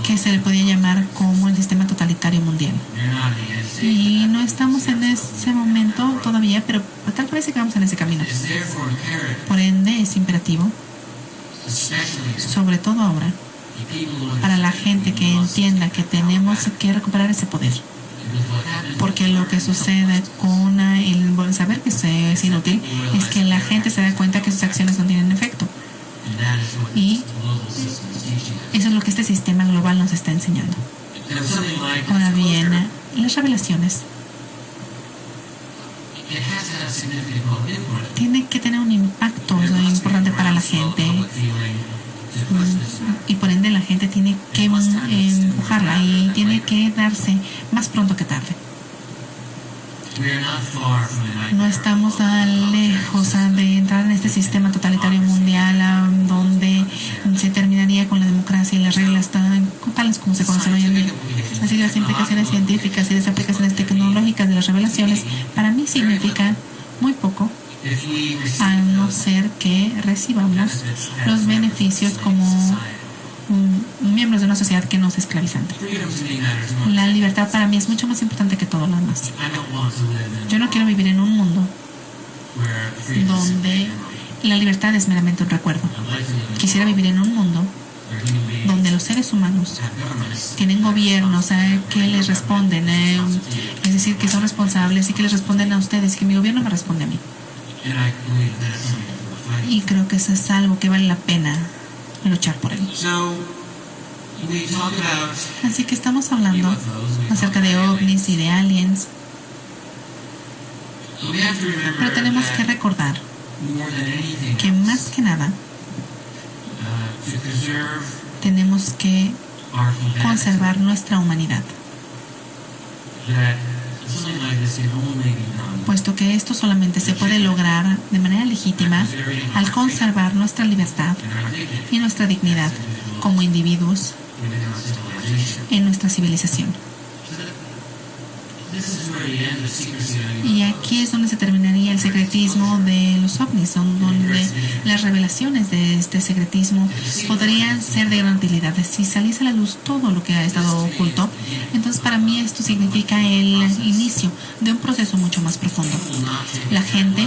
que se le podía llamar como el sistema totalitario mundial. Y no estamos en ese momento todavía, pero tal parece que vamos en ese camino. Por ende, es imperativo, sobre todo ahora, para la gente que entienda que tenemos que recuperar ese poder. Porque lo que sucede con el saber que es inútil es que la gente se da cuenta que sus acciones no tienen efecto. Y eso es lo que este sistema global nos está enseñando. Ahora bien, las revelaciones tienen que tener un impacto importante para la gente. Y por ende la gente tiene que empujarla y tiene que darse más pronto que tarde. No estamos tan lejos de entrar en este sistema totalitario mundial donde se terminaría con la democracia y las reglas tales como se conocen hoy en día. Así que las implicaciones científicas y las aplicaciones tecnológicas de las revelaciones para mí significan muy poco, a no ser que recibamos los beneficios como miembros de una sociedad que no es esclavizante. La libertad para mí es mucho más importante que todo lo demás. Yo no quiero vivir en un mundo donde la libertad es meramente un recuerdo. Quisiera vivir en un mundo donde los seres humanos tienen gobiernos que les responden, es decir, que son responsables y que les responden a ustedes y que mi gobierno me responde a mí. Y creo que eso es algo que vale la pena luchar por él. Así que estamos hablando acerca de ovnis y de aliens, pero tenemos que recordar que más que nada tenemos que conservar nuestra humanidad, puesto que esto solamente se puede lograr de manera legítima al conservar nuestra libertad y nuestra dignidad como individuos en nuestra civilización. Y aquí es donde se terminaría el secretismo de los ovnis, donde las revelaciones de este secretismo podrían ser de gran utilidad. Si saliese a la luz todo lo que ha estado oculto, entonces para mí esto significa el inicio de un proceso mucho más profundo. La gente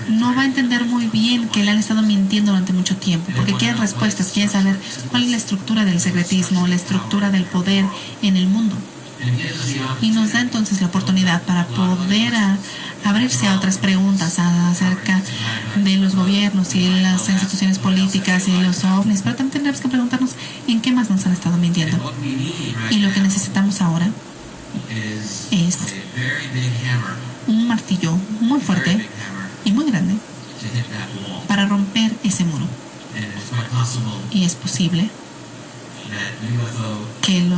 no va a entender muy bien que le han estado mintiendo durante mucho tiempo, porque quieren respuestas, quieren saber cuál es la estructura del secretismo, la estructura del poder en el mundo. Y nos da entonces la oportunidad para poder abrirse a otras preguntas acerca de los gobiernos y las instituciones políticas y los ovnis, pero también tendremos que preguntarnos en qué más nos han estado mintiendo. Y lo que necesitamos ahora es un martillo muy fuerte y muy grande para romper ese muro. Y es posible que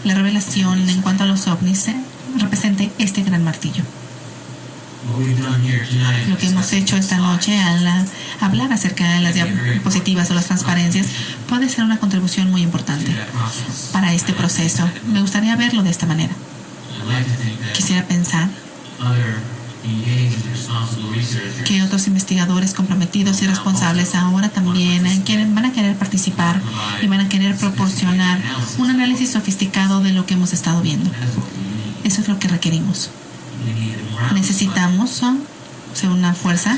la revelación en cuanto a los ovnis represente este gran martillo. Lo que hemos hecho esta noche al hablar acerca de las diapositivas o las transparencias puede ser una contribución muy importante para este proceso. Me gustaría verlo de esta manera. Quisiera pensar que otros investigadores comprometidos y responsables ahora también van a querer participar y van a querer proporcionar un análisis sofisticado de lo que hemos estado viendo. Eso es lo que requerimos. Necesitamos una fuerza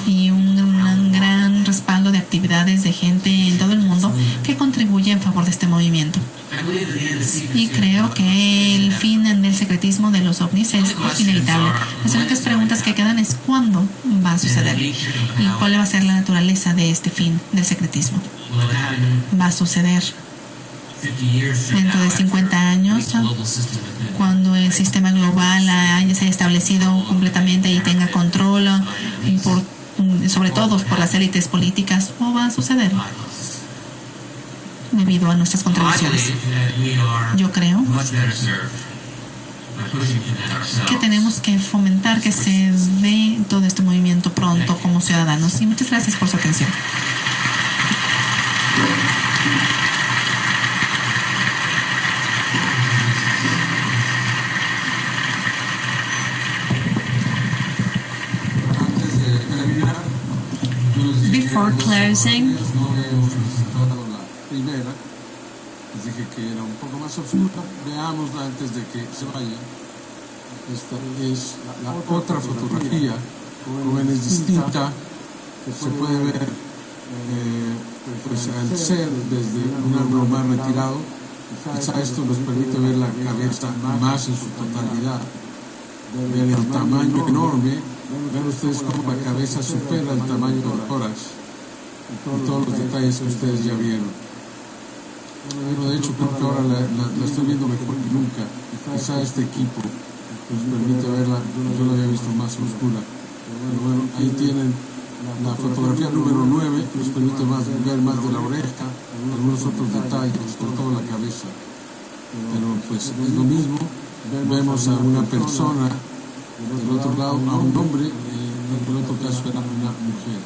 y un gran respaldo de actividad actividades de gente en todo el mundo que contribuye en favor de este movimiento. Y creo que el fin del secretismo de los ovnis es inevitable. Las únicas preguntas que quedan es cuándo va a suceder y cuál va a ser la naturaleza de este fin del secretismo. Va a suceder dentro de 50 años, cuando el sistema global se haya establecido completamente y tenga control sobre todo por las élites políticas, o va a suceder debido a nuestras contribuciones. Yo creo que tenemos que fomentar que se dé todo este movimiento pronto como ciudadanos. Y muchas gracias por su atención. Before closing, Primera, les dije que era un poco más oscura. Veámosla antes de que se vaya. Esta es la otra fotografía, como ven, es distinta. Se puede ver pues al ser desde un ángulo más retirado. Quizá esto nos permite ver la cabeza más en su totalidad, ver el tamaño enorme. Ven ustedes cómo la cabeza supera el tamaño del tórax y todos los detalles que ustedes ya vieron. Bueno, de hecho creo que ahora la estoy viendo mejor que nunca. Quizá este equipo nos permite verla. Yo la había visto más oscura, pero bueno, ahí tienen la fotografía número 9. Nos permite ver más de la oreja, algunos otros detalles por toda la cabeza, pero pues es lo mismo. Vemos a una persona del otro lado, a un hombre, en el otro caso era una mujer.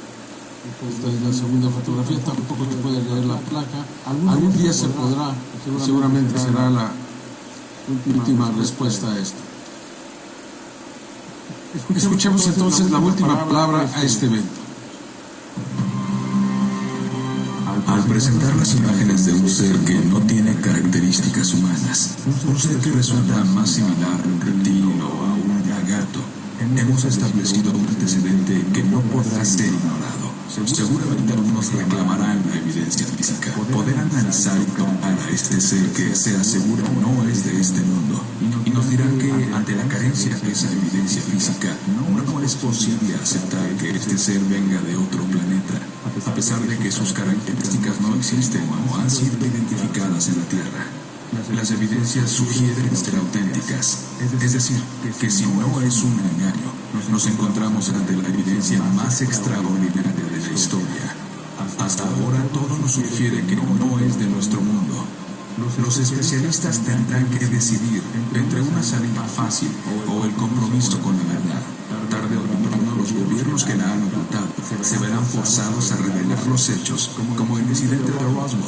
Esta es la segunda fotografía. Tampoco se puede leer la placa. Algún día se podrá, seguramente será la última respuesta a esto. Escuchemos entonces la última palabra a este evento. Al presentar las imágenes de un ser que no tiene características humanas, un ser que resulta más similar a un reptil o a un lagarto, hemos establecido un antecedente que no podrá ser ignorado. Seguramente algunos reclamarán la evidencia física, poder analizar y comparar a este ser que se asegura no es de este mundo, y nos dirán que ante la carencia de esa evidencia física no es posible aceptar que este ser venga de otro planeta, a pesar de que sus características no existen o han sido identificadas en la Tierra. Las evidencias sugieren ser auténticas, es decir, que si no es un engaño, nos encontramos ante la evidencia más extraordinaria de la historia. Hasta ahora todo nos sugiere que no es de nuestro mundo. Los especialistas tendrán que decidir entre una salida fácil o el compromiso con la verdad. Tarde o temprano los gobiernos que la han ocultado se verán forzados a revelar los hechos, como el incidente de Roswell,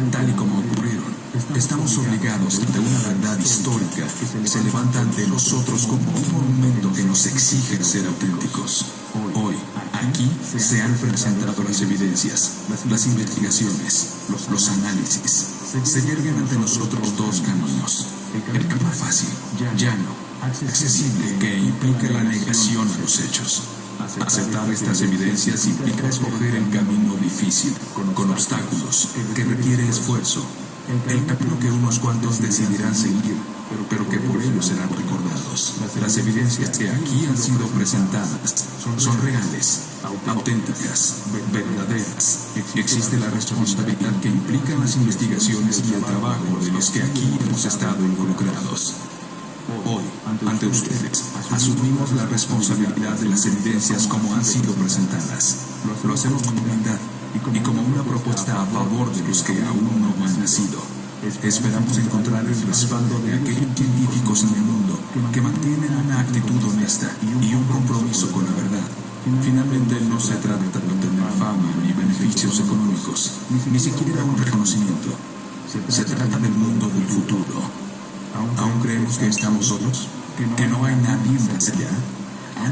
tal y como ocurrieron. Estamos obligados ante una verdad histórica que se levanta ante nosotros como un monumento que nos exige ser auténticos. Hoy, aquí se han presentado las evidencias, las investigaciones, los análisis. Se yerguen ante nosotros dos caminos. El camino fácil, llano, accesible, que implica la negación a los hechos. Aceptar estas evidencias implica escoger el camino difícil, con obstáculos, que requiere esfuerzo. El camino que unos cuantos decidirán seguir, pero que por ello serán recordados. Las evidencias que aquí han sido presentadas son reales, auténticas, verdaderas. Existe la responsabilidad que implican las investigaciones y el trabajo de los que aquí hemos estado involucrados. Hoy, ante ustedes, asumimos la responsabilidad de las evidencias como han sido presentadas. Lo hacemos con humildad y como una propuesta a favor de los que aún no han nacido. Esperamos encontrar el respaldo de aquellos científicos en el mundo que mantienen una actitud honesta y un compromiso con la verdad. Finalmente, no se trata de obtener fama ni beneficios económicos, ni siquiera un reconocimiento. Se trata del mundo del futuro. ¿Aún creemos que estamos solos? ¿Que no hay nadie más allá?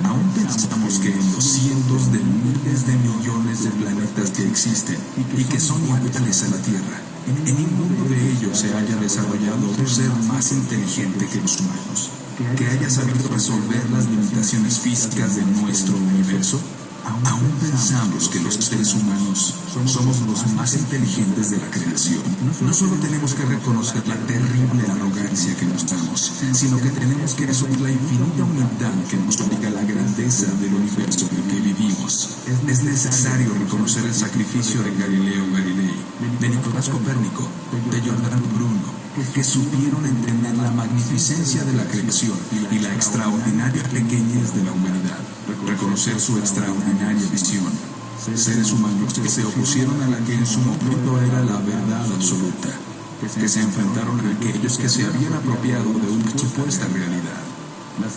¿Aún pensamos que en los cientos de miles de millones de planetas que existen y que son iguales a la Tierra, en ninguno de ellos se haya desarrollado un ser más inteligente que los humanos, que haya sabido resolver las limitaciones físicas de nuestro universo? Aún pensamos que los seres humanos somos los más inteligentes de la creación. No solo tenemos que reconocer la terrible arrogancia que nos damos, sino que tenemos que asumir la infinita humildad que nos obliga a la grandeza del universo en el que vivimos. Es necesario reconocer el sacrificio de Galileo Galilei, de Nicolás Copérnico, de Giordano Bruno, que supieron entender la magnificencia de la creación y la extraordinaria pequeñez de la humanidad. Reconocer su extraordinaria visión. Seres humanos que se opusieron a la que en su momento era la verdad absoluta, que se enfrentaron a aquellos que se habían apropiado de una supuesta realidad.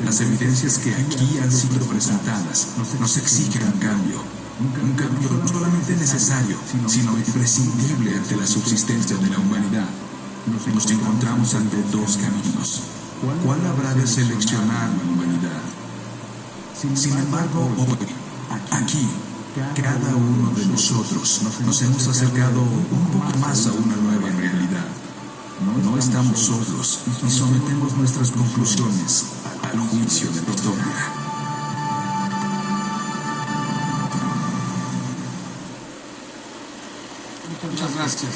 Las evidencias que aquí han sido presentadas nos exigen un cambio no solamente necesario, sino imprescindible ante la subsistencia de la humanidad. Nos encontramos ante dos caminos. ¿Cuál habrá de seleccionar la humanidad? Sin embargo, hoy, aquí, cada uno de nosotros nos hemos acercado un poco más a una nueva realidad. No estamos solos y sometemos nuestras conclusiones al juicio de la historia. Muchas gracias.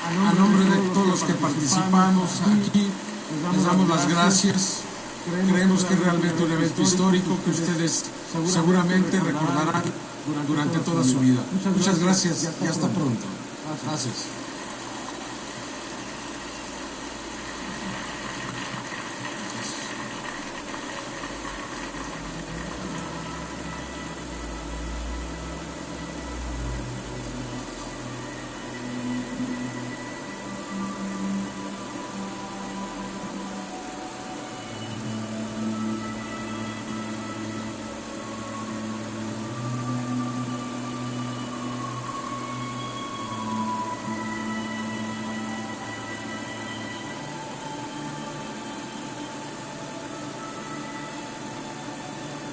A nombre de todos los que participamos aquí, les damos las gracias. Creemos que es realmente un evento histórico que ustedes seguramente recordarán durante toda su vida. Muchas gracias y hasta pronto. Gracias.